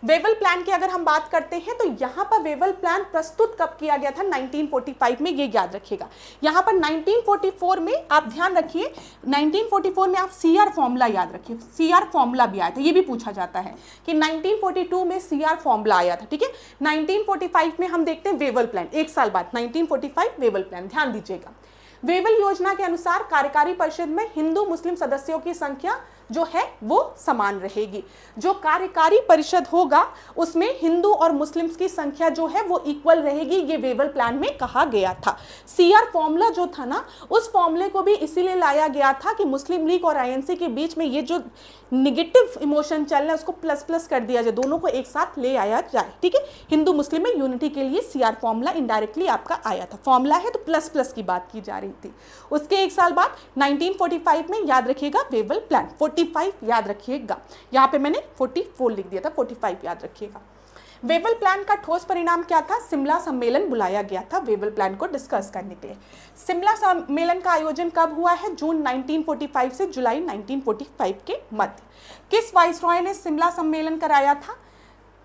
वेवल प्लान की अगर हम बात करते हैं तो यहाँ पर वेवल प्लान प्रस्तुत कब किया गया था? 1945 में, ये याद रखिएगा। यहाँ पर 1944 में आप ध्यान रखिए, 1944 में आप सीआर फॉर्मूला याद रखिए, सीआर फॉर्मूला भी आया था, ये भी पूछा जाता है कि 1942 में सीआर फॉर्मूला आया था, ठीक है। 1945 में हम देखते हैं वेवल प्लान, एक साल बाद 1945 वेवल प्लान, ध्यान दीजिएगा। वेवल योजना के अनुसार कार्यकारी परिषद में हिंदू मुस्लिम सदस्यों की संख्या जो है वो समान रहेगी। जो कार्यकारी परिषद होगा उसमें हिंदू और मुस्लिम्स की संख्या जो है वो इक्वल रहेगी, ये वेवल प्लान में कहा गया था। सीआर फॉर्मूला जो था ना, उस फॉर्मूले को भी इसीलिए लाया गया था कि मुस्लिम लीग और आईएनसी के बीच में ये जो निगेटिव इमोशन चल रहा है उसको प्लस प्लस कर दिया जाए, दोनों को एक साथ ले आया जाए, ठीक है। हिंदू मुस्लिम में यूनिटी के लिए सीआर फॉर्मूला इनडायरेक्टली आपका आया था। फॉर्मूला है तो प्लस प्लस की बात की जा रही थी। उसके एक साल बाद 1945 में याद रखिएगा वेवल प्लान, 45 याद रखिएगा, यहाँ पे मैंने 44 लिख दिया था, 45 याद रखिएगा। वेवल प्लान का ठोस परिणाम क्या था? शिमला सम्मेलन बुलाया गया था वेवल प्लान को डिस्कस करने के लिए। शिमला सम्मेलन का आयोजन कब हुआ है? जून 1945 से जुलाई 1945 के मध्य। किस वाइसरॉय ने शिमला सम्मेलन कराया था?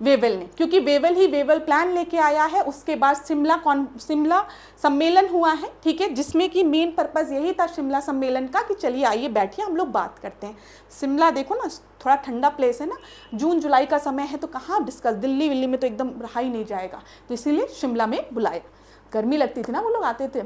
वेवल ने, क्योंकि वेवल ही वेवल प्लान लेके आया है। उसके बाद शिमला सम्मेलन हुआ है, ठीक है, जिसमें कि मेन पर्पस यही था शिमला सम्मेलन का कि चलिए आइए बैठिए हम लोग बात करते हैं। शिमला देखो ना, थोड़ा ठंडा प्लेस है ना, जून जुलाई का समय है, तो कहाँ डिस्कस, दिल्ली विल्ली में तो एकदम रहा ही नहीं जाएगा, तो इसीलिए शिमला में बुलाया। गर्मी लगती थी ना, वो लोग आते थे।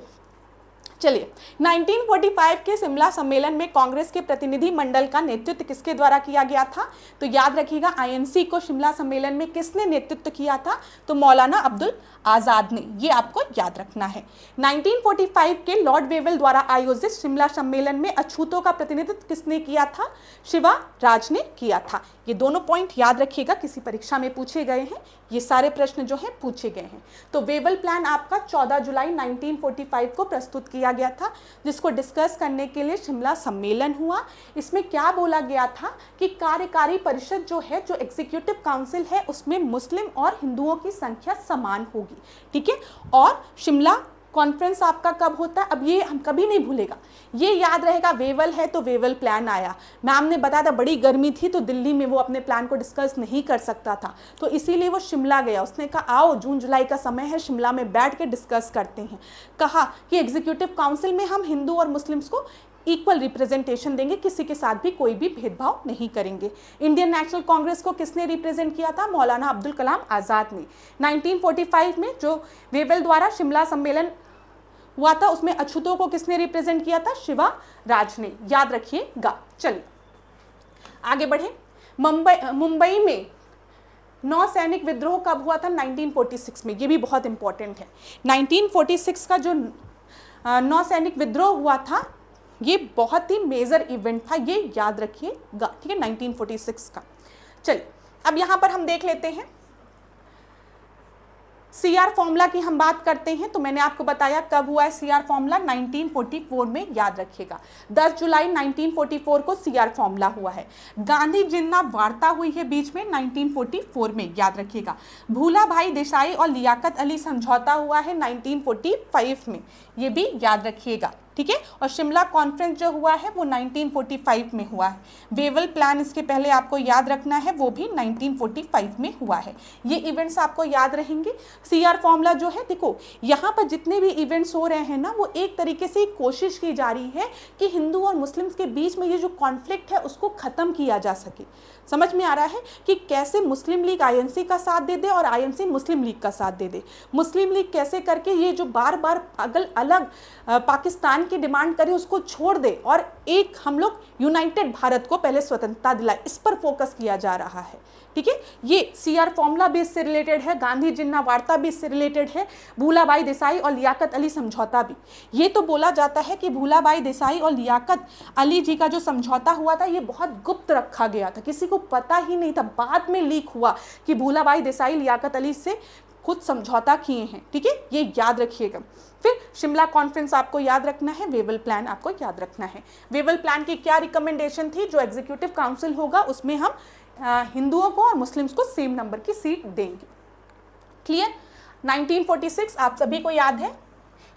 चलिए, 1945 के शिमला सम्मेलन में कांग्रेस के प्रतिनिधि मंडल का नेतृत्व किसके द्वारा किया गया था? तो याद रखिएगा, आईएनसी को शिमला सम्मेलन में किसने नेतृत्व किया था? तो मौलाना अब्दुल आज़ाद ने। ये आपको याद रखना है। 1945 के लॉर्ड वेवल द्वारा आयोजित शिमला सम्मेलन में अछूतों का प्रतिनिधित्व किसने किया था? शिवा राज ने किया था। ये दोनों पॉइंट याद रखिएगा, किसी परीक्षा में पूछे गए हैं, ये सारे प्रश्न जो हैं पूछे गए हैं। तो वेवल प्लान आपका 14 जुलाई 1945 को प्रस्तुत किया गया था, जिसको डिस्कस करने के लिए शिमला सम्मेलन हुआ। इसमें क्या बोला गया था कि कार्यकारी परिषद जो है, जो एग्जीक्यूटिव काउंसिल है, उसमें मुस्लिम और हिंदुओं की संख्या समान होगी, ठीक है। और शिमला कॉन्फ्रेंस आपका कब होता है? अब ये हम कभी नहीं भूलेगा, ये याद रहेगा। वेवल है तो वेवल प्लान आया। मैम ने बताया था बड़ी गर्मी थी तो दिल्ली में वो अपने प्लान को डिस्कस नहीं कर सकता था, तो इसीलिए वो शिमला गया। उसने कहा आओ, जून जुलाई का समय है, शिमला में बैठ के डिस्कस करते हैं। कहा कि एग्जीक्यूटिव काउंसिल में हम हिंदू और मुस्लिम्स को इक्वल रिप्रेजेंटेशन देंगे, किसी के साथ भी कोई भी भेदभाव नहीं करेंगे। इंडियन नेशनल कांग्रेस को किसने रिप्रेजेंट किया था? मौलाना अब्दुल कलाम आज़ाद ने। 1945 में जो वेवल द्वारा शिमला सम्मेलन हुआ था, उसमें अछूतों को किसने रिप्रेजेंट किया था? शिवा राज ने। याद रखिएगा। चलिए आगे बढ़े। मुंबई में नौसैनिक विद्रोह कब हुआ था? 1946 में। ये भी बहुत इंपॉर्टेंट है। 1946 का जो नौसैनिक विद्रोह हुआ था, ये बहुत ही मेजर इवेंट था, ये याद रखिएगा, ठीक है, 1946 का। चलिए अब यहां पर हम देख लेते हैं सीआर फॉर्मूला की हम बात करते हैं। तो मैंने आपको बताया कब हुआ है सीआर फॉर्मूला? 1944 में। याद रखिएगा, 10 जुलाई 1944 को सीआर फॉर्मूला हुआ है। गांधी जिन्ना वार्ता हुई है बीच में 1944 में। याद रखिएगा। भूला भाई देसाई और लियाकत अली समझौता हुआ है 1945 में। ये भी याद रखिएगा, ठीक है। और शिमला कॉन्फ्रेंस जो हुआ है वो 1945 में हुआ है। वेवल प्लान इसके पहले आपको याद रखना है, वो भी 1945 में हुआ है। ये इवेंट्स आपको याद रहेंगे। सीआर फॉर्मूला जो है, देखो यहाँ पर जितने भी इवेंट्स हो रहे हैं ना, वो एक तरीके से कोशिश की जा रही है कि हिंदू और मुस्लिम्स के बीच में ये जो कॉन्फ्लिक्ट है उसको ख़त्म किया जा सके। समझ में आ रहा है कि कैसे मुस्लिम लीग आईएनसी का साथ दे दे और आईएनसी मुस्लिम लीग का साथ दे दे। मुस्लिम लीग कैसे करके ये जो बार बार अलग पाकिस्तान की डिमांड करे उसको छोड़ दे और एक हम लोग यूनाइटेड भारत को पहले स्वतंत्रता दिलाए, इस पर फोकस किया जा रहा है, ठीक है। ये सीआर फॉर्मूला भी इससे रिलेटेड है, गांधी जिन्ना वार्ता भी इससे रिलेटेड है, भूलाभाई देसाई और लियाकत अली समझौता भी। ये तो बोला जाता है कि भूलाभाई देसाई और लियाकत अली जी का जो समझौता हुआ था ये बहुत गुप्त रखा गया था, किसी को पता ही नहीं था। बाद में लीक हुआ कि भूलाभाई देसाई लियाकत अली से खुद समझौता किए हैं, ठीक है, ये याद रखिएगा। फिर शिमला कॉन्फ्रेंस आपको याद रखना है, वेवल प्लान आपको याद रखना है। वेवल प्लान की क्या रिकमेंडेशन थी? जो एग्जीक्यूटिव काउंसिल होगा उसमें हम हिंदुओं को और मुस्लिम्स को सेम नंबर की सीट देंगे। क्लियर? 1946 आप सभी को याद है।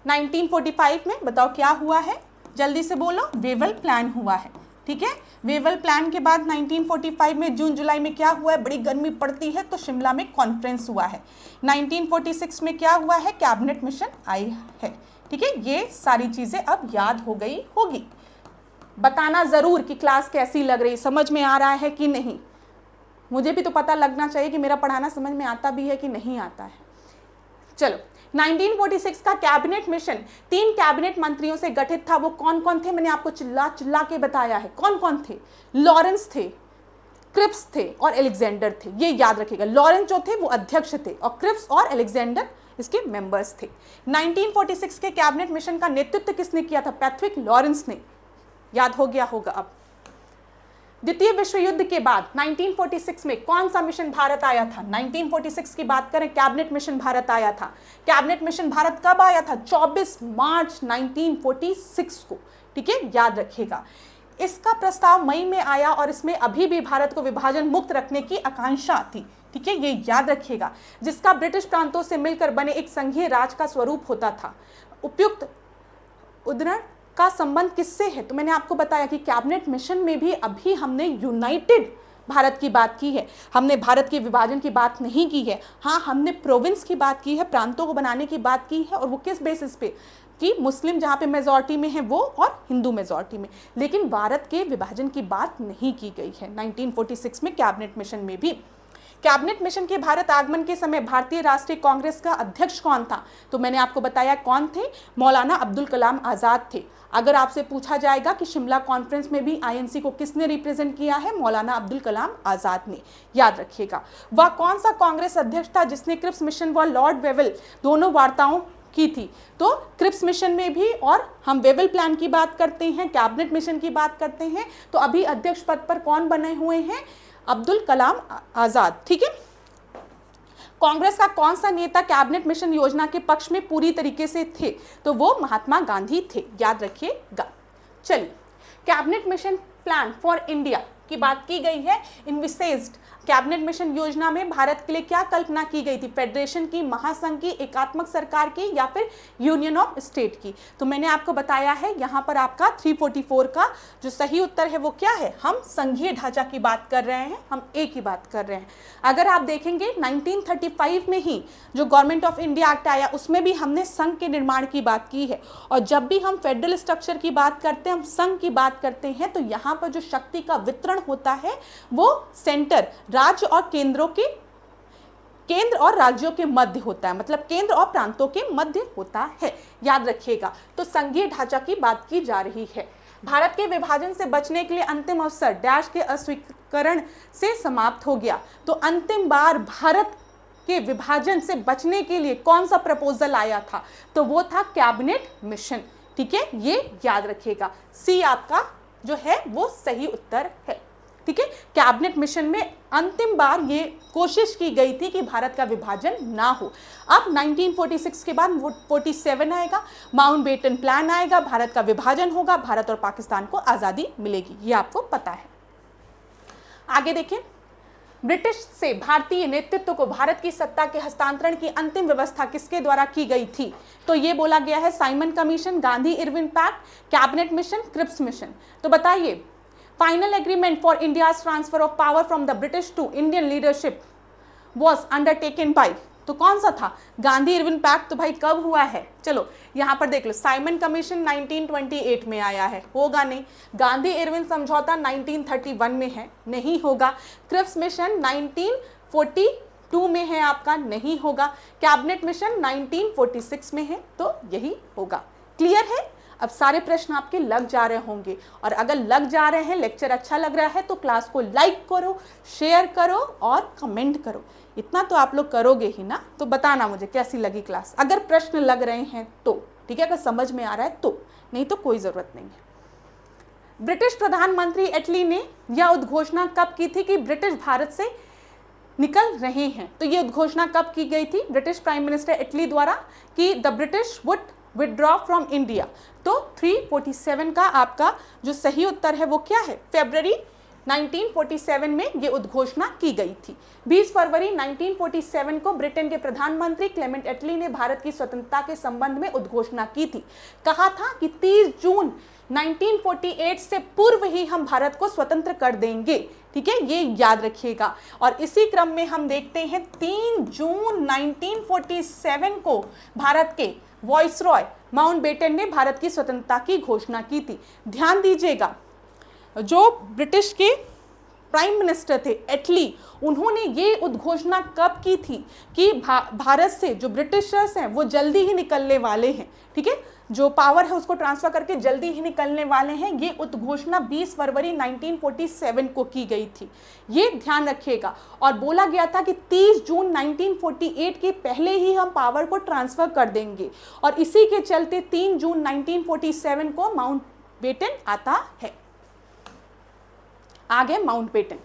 1945 में बताओ क्या हुआ है, जल्दी से बोलो। वेवल प्लान हुआ है, ठीक है। वेवल प्लान के बाद 1945 में जून जुलाई में क्या हुआ है? बड़ी गर्मी पड़ती है तो शिमला में कॉन्फ्रेंस हुआ है। 1946 में क्या हुआ है? कैबिनेट मिशन आई है, ठीक है। ये सारी चीज़ें अब याद हो गई होगी। बताना ज़रूर कि क्लास कैसी लग रही, समझ में आ रहा है कि नहीं। मुझे भी तो पता लगना चाहिए कि मेरा पढ़ाना समझ में आता भी है कि नहीं आता है। चलो, 1946 का कैबिनेट मिशन 3 कैबिनेट मंत्रियों से गठित था। वो कौन कौन थे? मैंने आपको चिल्ला चिल्ला के बताया है। कौन कौन थे? लॉरेंस थे, क्रिप्स थे और अलेक्जेंडर थे। ये याद रखिएगा। लॉरेंस जो थे वो अध्यक्ष थे और क्रिप्स और अलेक्जेंडर इसके मेंबर्स थे। 1946 के कैबिनेट मिशन का नेतृत्व किसने किया था? पैट्रिक लॉरेंस ने। याद हो गया होगा। अब द्वितीय विश्व युद्ध के बाद 1946 में कौन सा मिशन भारत आया था? 1946 की बात करें, कैबिनेट मिशन भारत आया था। कैबिनेट मिशन भारत कब आया था? 24 मार्च 1946 को, ठीक है, याद रखिएगा। इसका प्रस्ताव मई में आया और इसमें अभी भी भारत को विभाजन मुक्त रखने की आकांक्षा थी, ठीक है, ये याद रखिएगा। जिसका ब्रिटिश प्रांतों से मिलकर बने एक संघीय राज का स्वरूप होता था। उपयुक्त उद्धरण का संबंध किससे है? तो मैंने आपको बताया कि कैबिनेट मिशन में भी अभी हमने यूनाइटेड भारत की बात की है, हमने भारत के विभाजन की बात नहीं की है। हाँ, हमने प्रोविंस की बात की है, प्रांतों को बनाने की बात की है, और वो किस बेसिस पे कि मुस्लिम जहाँ पे मेजॉरिटी में है वो और हिंदू मेजॉरिटी में, लेकिन भारत के विभाजन की बात नहीं की गई है 1946 में कैबिनेट मिशन में भी। कैबिनेट मिशन के भारत आगमन के समय भारतीय राष्ट्रीय कांग्रेस का अध्यक्ष कौन था? तो मैंने आपको बताया कौन थे, मौलाना अब्दुल कलाम आज़ाद थे। अगर आपसे पूछा जाएगा कि शिमला कॉन्फ्रेंस में भी आईएनसी को किसने रिप्रेजेंट किया है, मौलाना अब्दुल कलाम आज़ाद ने, याद रखिएगा। वह कौन सा कांग्रेस अध्यक्ष था जिसने क्रिप्स मिशन व लॉर्ड वेवल दोनों वार्ताओं की थी? तो क्रिप्स मिशन में भी, और हम वेवल प्लान की बात करते हैं, कैबिनेट मिशन की बात करते हैं, तो अभी अध्यक्ष पद पर कौन बने हुए हैं? अब्दुल कलाम आज़ाद। ठीक है। कांग्रेस का कौन सा नेता कैबिनेट मिशन योजना के पक्ष में पूरी तरीके से थे? तो वो महात्मा गांधी थे, याद रखिएगा। चलिए, cabinet mission plan for India की बात की गई है। इनविसेज्ड कैबिनेट मिशन योजना में भारत के लिए क्या कल्पना की गई थी? फेडरेशन की, महासंघ की, एकात्मक सरकार की, या फिर यूनियन ऑफ स्टेट की? तो मैंने आपको बताया है यहाँ पर आपका 344 का जो सही उत्तर है वो क्या है? हम संघीय ढांचा की बात कर रहे हैं, हम एक ही बात कर रहे हैं। अगर आप देखेंगे 1935 में ही जो गवर्नमेंट ऑफ इंडिया एक्ट आया उसमें भी हमने संघ के निर्माण की बात की है। और जब भी हम फेडरल स्ट्रक्चर की बात करते हैं, हम संघ की बात करते हैं, तो यहाँ पर जो शक्ति का वितरण होता है वो सेंटर, राज्य और केंद्र और राज्यों के मध्य होता है, मतलब केंद्र और प्रांतों के मध्य होता है, याद रखिएगा। तो संघीय ढांचा की बात की जा रही है। भारत के विभाजन से बचने के लिए अंतिम अवसर डैश के अस्वीकरण से समाप्त हो गया। तो अंतिम बार भारत के विभाजन से बचने के लिए कौन सा प्रपोजल आया था? तो वो था कैबिनेट मिशन। ठीक है, ये याद रखिएगा। सी आपका जो है वो सही उत्तर है। ठीक है, कैबिनेट मिशन में अंतिम बार ये कोशिश की गई थी कि भारत का विभाजन ना हो। अब 1946 के बाद 47 आएगा, माउंटबेटन प्लान आएगा, भारत का विभाजन होगा, भारत और पाकिस्तान को आज़ादी मिलेगी, ये आपको पता है। आगे देखिए, ब्रिटिश से भारतीय नेतृत्व को भारत की सत्ता के हस्तांतरण की अंतिम व्यवस्था किसके द्वारा की गई थी? तो ये बोला गया है Simon commission, Gandhi Irwin pact, cabinet mission, Cripps mission. तो बताइए, final agreement for India's transfer of power from the British to Indian leadership was undertaken by, तो कौन सा था? Gandhi Irwin pact. तो भाई कब हुआ है? चलो यहाँ पर देख लो, साइमन कमीशन 1928 में आया है, होगा नहीं। गांधी इरविन समझौता 1931 में है, नहीं होगा। क्रिप्स मिशन 1942 में है आपका, नहीं होगा। कैबिनेट मिशन 1946 में है, तो यही होगा। क्लियर है? अब सारे प्रश्न आपके लग जा रहे होंगे, और अगर लग जा रहे हैं, लेक्चर अच्छा लग रहा है, तो क्लास को लाइक करो, शेयर करो और कमेंट करो। इतना तो आप लोग करोगे ही ना, तो बताना मुझे कैसी लगी क्लास, अगर प्रश्न लग रहे हैं तो। ठीक है, अगर समझ में आ रहा है तो, नहीं तो कोई ज़रूरत नहीं है। ब्रिटिश प्रधानमंत्री एटली ने यह उद्घोषणा कब की थी कि ब्रिटिश भारत से निकल रहे हैं? तो ये उद्घोषणा कब की गई थी ब्रिटिश प्राइम मिनिस्टर एटली द्वारा कि the British would withdraw from India? तो 347 का आपका जो सही उत्तर है वो क्या है? फरवरी 1947 में ये उद्घोषणा की गई थी। 20 फरवरी 1947 को ब्रिटेन के प्रधानमंत्री क्लेमेंट एटली ने भारत की स्वतंत्रता के संबंध में उद्घोषणा की थी। कहा था कि 30 जून 1948 से पूर्व ही हम भारत को स्वतंत्र कर देंगे। ठीक है, ये याद रखिएगा। और इसी क्रम में हम देखते हैं 3 जून 1947 को भारत के वॉइसरॉय माउंटबेटन ने भारत की स्वतंत्रता की घोषणा की थी। ध्यान दीजिएगा, जो ब्रिटिश के प्राइम मिनिस्टर थे एटली, उन्होंने ये उद्घोषणा कब की थी कि भारत से जो ब्रिटिशर्स हैं वो जल्दी ही निकलने वाले हैं। ठीक है, जो पावर है उसको ट्रांसफर करके जल्दी ही निकलने वाले हैं। ये उद्घोषणा 20 फरवरी 1947 को की गई थी, ये ध्यान रखिएगा। और बोला गया था कि 30 जून 1948 के पहले ही हम पावर को ट्रांसफर कर देंगे, और इसी के चलते 3 जून 1947 को माउंटबेटन आता है। आगे माउंटबेटन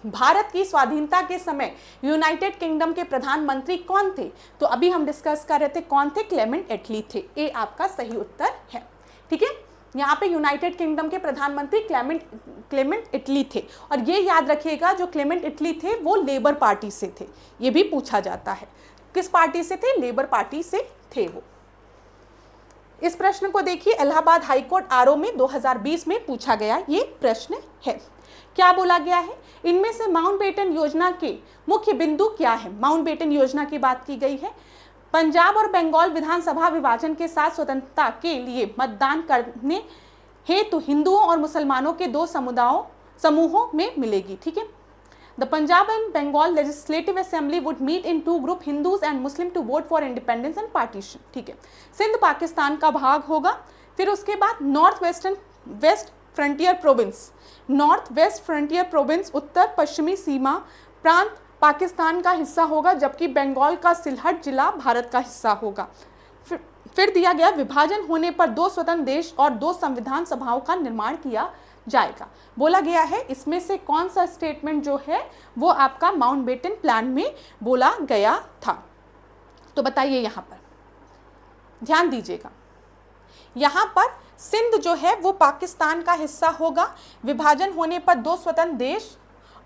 भारत की स्वाधीनता के समय यूनाइटेड किंगडम के प्रधानमंत्री कौन थे? तो अभी हम डिस्कस कर रहे थे कौन थे? क्लेमेंट एटली थे, ये आपका सही उत्तर है। ठीक है, यहाँ पे यूनाइटेड किंगडम के प्रधानमंत्री क्लेमेंट एटली थे। और ये याद रखिएगा, जो क्लेमेंट एटली थे वो लेबर पार्टी से थे, ये भी पूछा जाता है। किस पार्टी से थे? लेबर पार्टी से थे वो। इस प्रश्न को देखिए, इलाहाबाद हाईकोर्ट आरओ में 2020 में पूछा गया ये प्रश्न है। क्या बोला गया है? इनमें से माउंटबेटन योजना के मुख्य बिंदु क्या है? माउंटबेटन योजना की बात की गई है। पंजाब और बंगाल विधानसभा विभाजन के साथ स्वतंत्रता के लिए मतदान करने हेतु हिंदुओं और मुसलमानों के 2 समूहों में मिलेगी। ठीक है, the Punjab and Bengal legislative assembly would meet in 2 group, Hindus and Muslim, to vote for independence and partition. ठीक है, सिंध पाकिस्तान का भाग होगा। फिर उसके बाद west frontier province, north west frontier province उत्तर पश्चिमी सीमा प्रांत पाकिस्तान का हिस्सा होगा, जबकि बंगाल का सिलहट जिला भारत का हिस्सा होगा। फिर दिया गया विभाजन होने पर 2 स्वतंत्र देश और 2 संविधान सभाओं का निर्माण किया जाएगा। बोला गया है इसमें से कौन सा स्टेटमेंट जो है वो आपका माउंटबेटन प्लान में बोला गया था। तो बताइए, यहाँ पर ध्यान दीजिएगा, यहाँ पर सिंध जो है वो पाकिस्तान का हिस्सा होगा, विभाजन होने पर 2 स्वतंत्र देश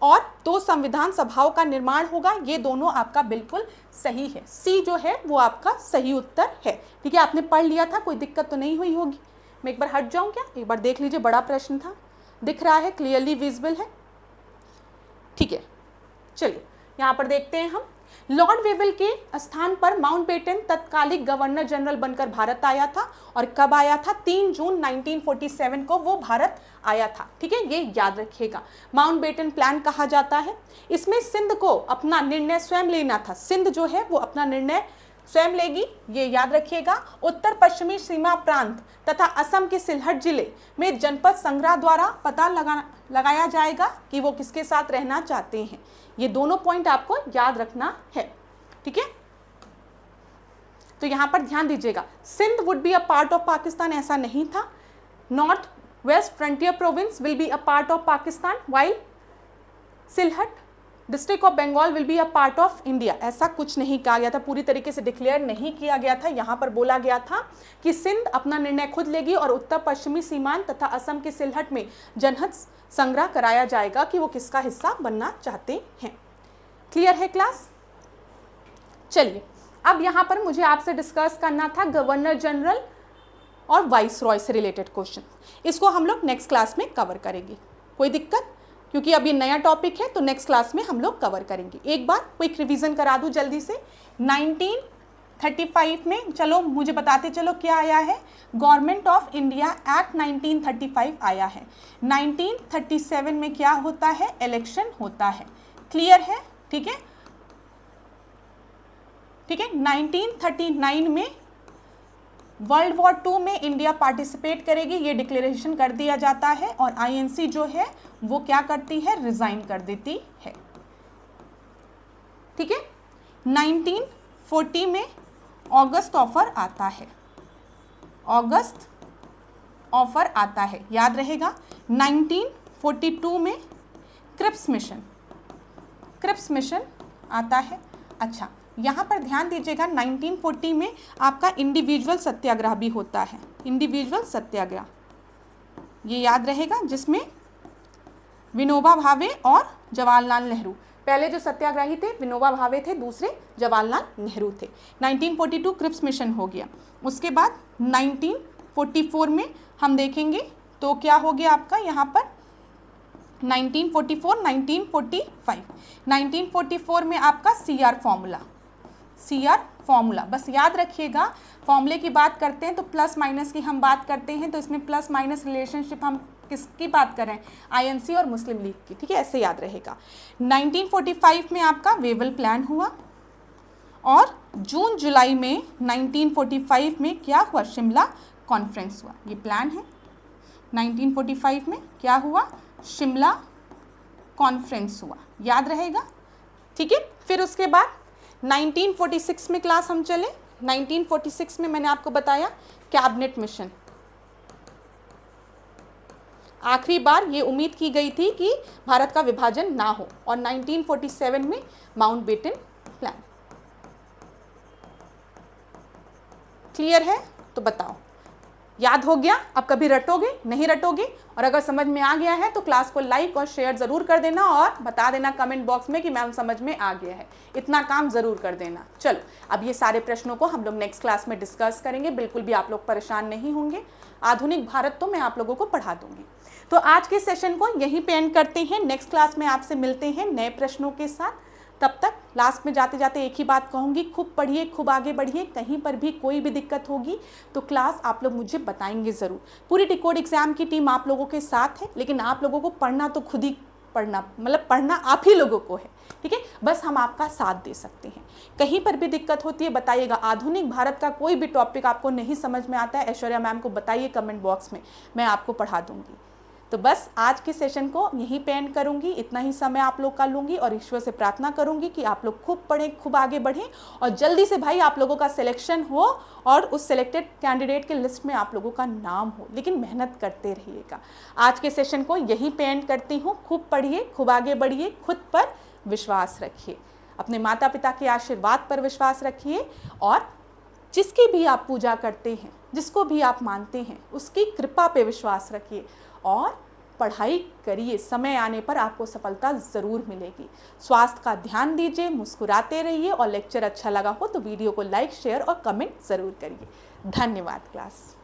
और 2 संविधान सभाओं का निर्माण होगा। ये दोनों आपका बिल्कुल सही है, सी जो है वो आपका सही उत्तर है। ठीक है, आपने पढ़ लिया था, कोई दिक्कत तो नहीं हुई होगी। मैं एक बार हट जाऊं क्या, एक बार देख लीजिए, बड़ा प्रश्न था, दिख रहा है, क्लियरली विजिबल है। ठीक है, चलिए यहाँ पर देखते हैं हम। लॉर्ड वेवल के स्थान पर माउंटबेटन तत्कालिक गवर्नर जनरल बनकर भारत आया था, और कब आया था? 3 जून 1947 को वो भारत आया था। ठीक है, ये याद रखिएगा, माउंटबेटन प्लान कहा जाता है। इसमें सिंध को अपना निर्णय स्वयं लेना था, सिंध जो है वो अपना निर्णय स्वयं लेगी, ये याद रखिएगा। उत्तर पश्चिमी सीमा प्रांत तथा असम के सिलहट जिले में जनपद संग्रह द्वारा पता लगाया जाएगा कि वो किसके साथ रहना चाहते हैं। ये दोनों पॉइंट आपको याद रखना है। ठीक है, तो यहां पर ध्यान दीजिएगा, Sindh would be a part of Pakistan, ऐसा नहीं था। North west frontier province will be a part of Pakistan, while Sylhet district of Bengal will be a part of India, ऐसा कुछ नहीं कहा गया था, पूरी तरीके से डिक्लेयर नहीं किया गया था। यहाँ पर बोला गया था कि सिंध अपना निर्णय खुद लेगी और उत्तर पश्चिमी सीमांत तथा असम के सिलहट में जनहित संग्रह कराया जाएगा कि वो किसका हिस्सा बनना चाहते हैं। क्लियर है क्लास? चलिए, अब यहाँ पर मुझे आपसे डिस्कस करना था गवर्नर जनरल और वाइस रॉय से रिलेटेड क्वेश्चन। इसको हम लोग नेक्स्ट क्लास में कवर करेंगे, कोई दिक्कत? क्योंकि अब ये नया टॉपिक है तो नेक्स्ट क्लास में हम लोग कवर करेंगे। एक बार क्विक रिवीजन करा दूं जल्दी से। 1935 में, चलो मुझे बताते चलो क्या आया है, गवर्नमेंट ऑफ इंडिया एक्ट 1935 आया है। 1937 में क्या होता है? इलेक्शन होता है। क्लियर है? ठीक है, ठीक है। 1939 में वर्ल्ड वॉर 2 में इंडिया पार्टिसिपेट करेगी, ये डिक्लेरेशन कर दिया जाता है, और आईएनसी जो है वो क्या करती है? रिजाइन कर देती है। ठीक है। 1940 में अगस्त ऑफर आता है, अगस्त ऑफर आता है, याद रहेगा। 1942 में क्रिप्स मिशन आता है। अच्छा, यहाँ पर ध्यान दीजिएगा, 1940 में आपका इंडिविजुअल सत्याग्रह भी होता है, इंडिविजुअल सत्याग्रह, ये याद रहेगा, जिसमें विनोबा भावे और जवाहरलाल नेहरू, पहले जो सत्याग्रही थे विनोबा भावे थे, दूसरे जवाहरलाल नेहरू थे। 1942 क्रिप्स मिशन हो गया। उसके बाद 1944 में हम देखेंगे तो क्या हो गया आपका यहाँ पर 1944, 1945, 1944 में आपका सीआर फॉर्मूला, बस याद रखिएगा, फॉर्मूले की बात करते हैं तो प्लस माइनस की हम बात करते हैं, तो इसमें प्लस माइनस रिलेशनशिप हम किसकी बात कर रहे हैं? आईएनसी और मुस्लिम लीग की। ठीक है, ऐसे याद रहेगा। 1945 में आपका वेवल प्लान हुआ, और जून जुलाई में 1945 में क्या हुआ? शिमला कॉन्फ्रेंस हुआ। ये प्लान है। 1945 में क्या हुआ? शिमला कॉन्फ्रेंस हुआ, याद रहेगा। ठीक है, फिर उसके बाद 1946 में क्लास हम चले। 1946 में मैंने आपको बताया कैबिनेट मिशन, आखिरी बार ये उम्मीद की गई थी कि भारत का विभाजन ना हो, और 1947 में माउंटबेटन प्लान। क्लियर है? तो बताओ, याद हो गया? अब कभी रटोगे? नहीं रटोगे? और अगर समझ में आ गया है तो क्लास को लाइक और शेयर ज़रूर कर देना, और बता देना कमेंट बॉक्स में कि मैम समझ में आ गया है। इतना काम ज़रूर कर देना। चलो, अब ये सारे प्रश्नों को हम लोग नेक्स्ट क्लास में डिस्कस करेंगे, बिल्कुल भी आप लोग परेशान नहीं होंगे। आधुनिक भारत तो मैं आप लोगों को पढ़ा दूंगी। तो आज के सेशन को यहीं पे एंड करते हैं। नेक्स्ट क्लास में आपसे मिलते हैं नए प्रश्नों के साथ। तब तक लास्ट में जाते जाते एक ही बात कहूँगी, खूब पढ़िए, खूब आगे बढ़िए। कहीं पर भी कोई भी दिक्कत होगी तो क्लास आप लोग मुझे बताएंगे ज़रूर। पूरी डिकोड एग्जाम की टीम आप लोगों के साथ है, लेकिन आप लोगों को पढ़ना तो खुद ही पढ़ना, मतलब पढ़ना आप ही लोगों को है, ठीक है। बस हम आपका साथ दे सकते हैं। कहीं पर भी दिक्कत होती है बताइएगा। आधुनिक भारत का कोई भी टॉपिक आपको नहीं समझ में आता है, ऐश्वर्या मैम को बताइए कमेंट बॉक्स में, मैं आपको पढ़ा दूंगी। तो बस आज के सेशन को यहीं पे एंड करूंगी, इतना ही समय आप लोग का लूंगी और ईश्वर से प्रार्थना करूंगी कि आप लोग खूब पढ़ें, खूब आगे बढ़ें और जल्दी से भाई आप लोगों का सिलेक्शन हो और उस सिलेक्टेड कैंडिडेट के लिस्ट में आप लोगों का नाम हो। लेकिन मेहनत करते रहिएगा। आज के सेशन को यहीं पे एंड करती हूँ। खूब पढ़िए, खूब आगे बढ़िए, खुद पर विश्वास रखिए, अपने माता पिता के आशीर्वाद पर विश्वास रखिए और जिसकी भी आप पूजा करते हैं, जिसको भी आप मानते हैं, उसकी कृपा पे विश्वास रखिए और पढ़ाई करिए। समय आने पर आपको सफलता ज़रूर मिलेगी। स्वास्थ्य का ध्यान दीजिए, मुस्कुराते रहिए और लेक्चर अच्छा लगा हो तो वीडियो को लाइक, शेयर और कमेंट ज़रूर करिए। धन्यवाद क्लास।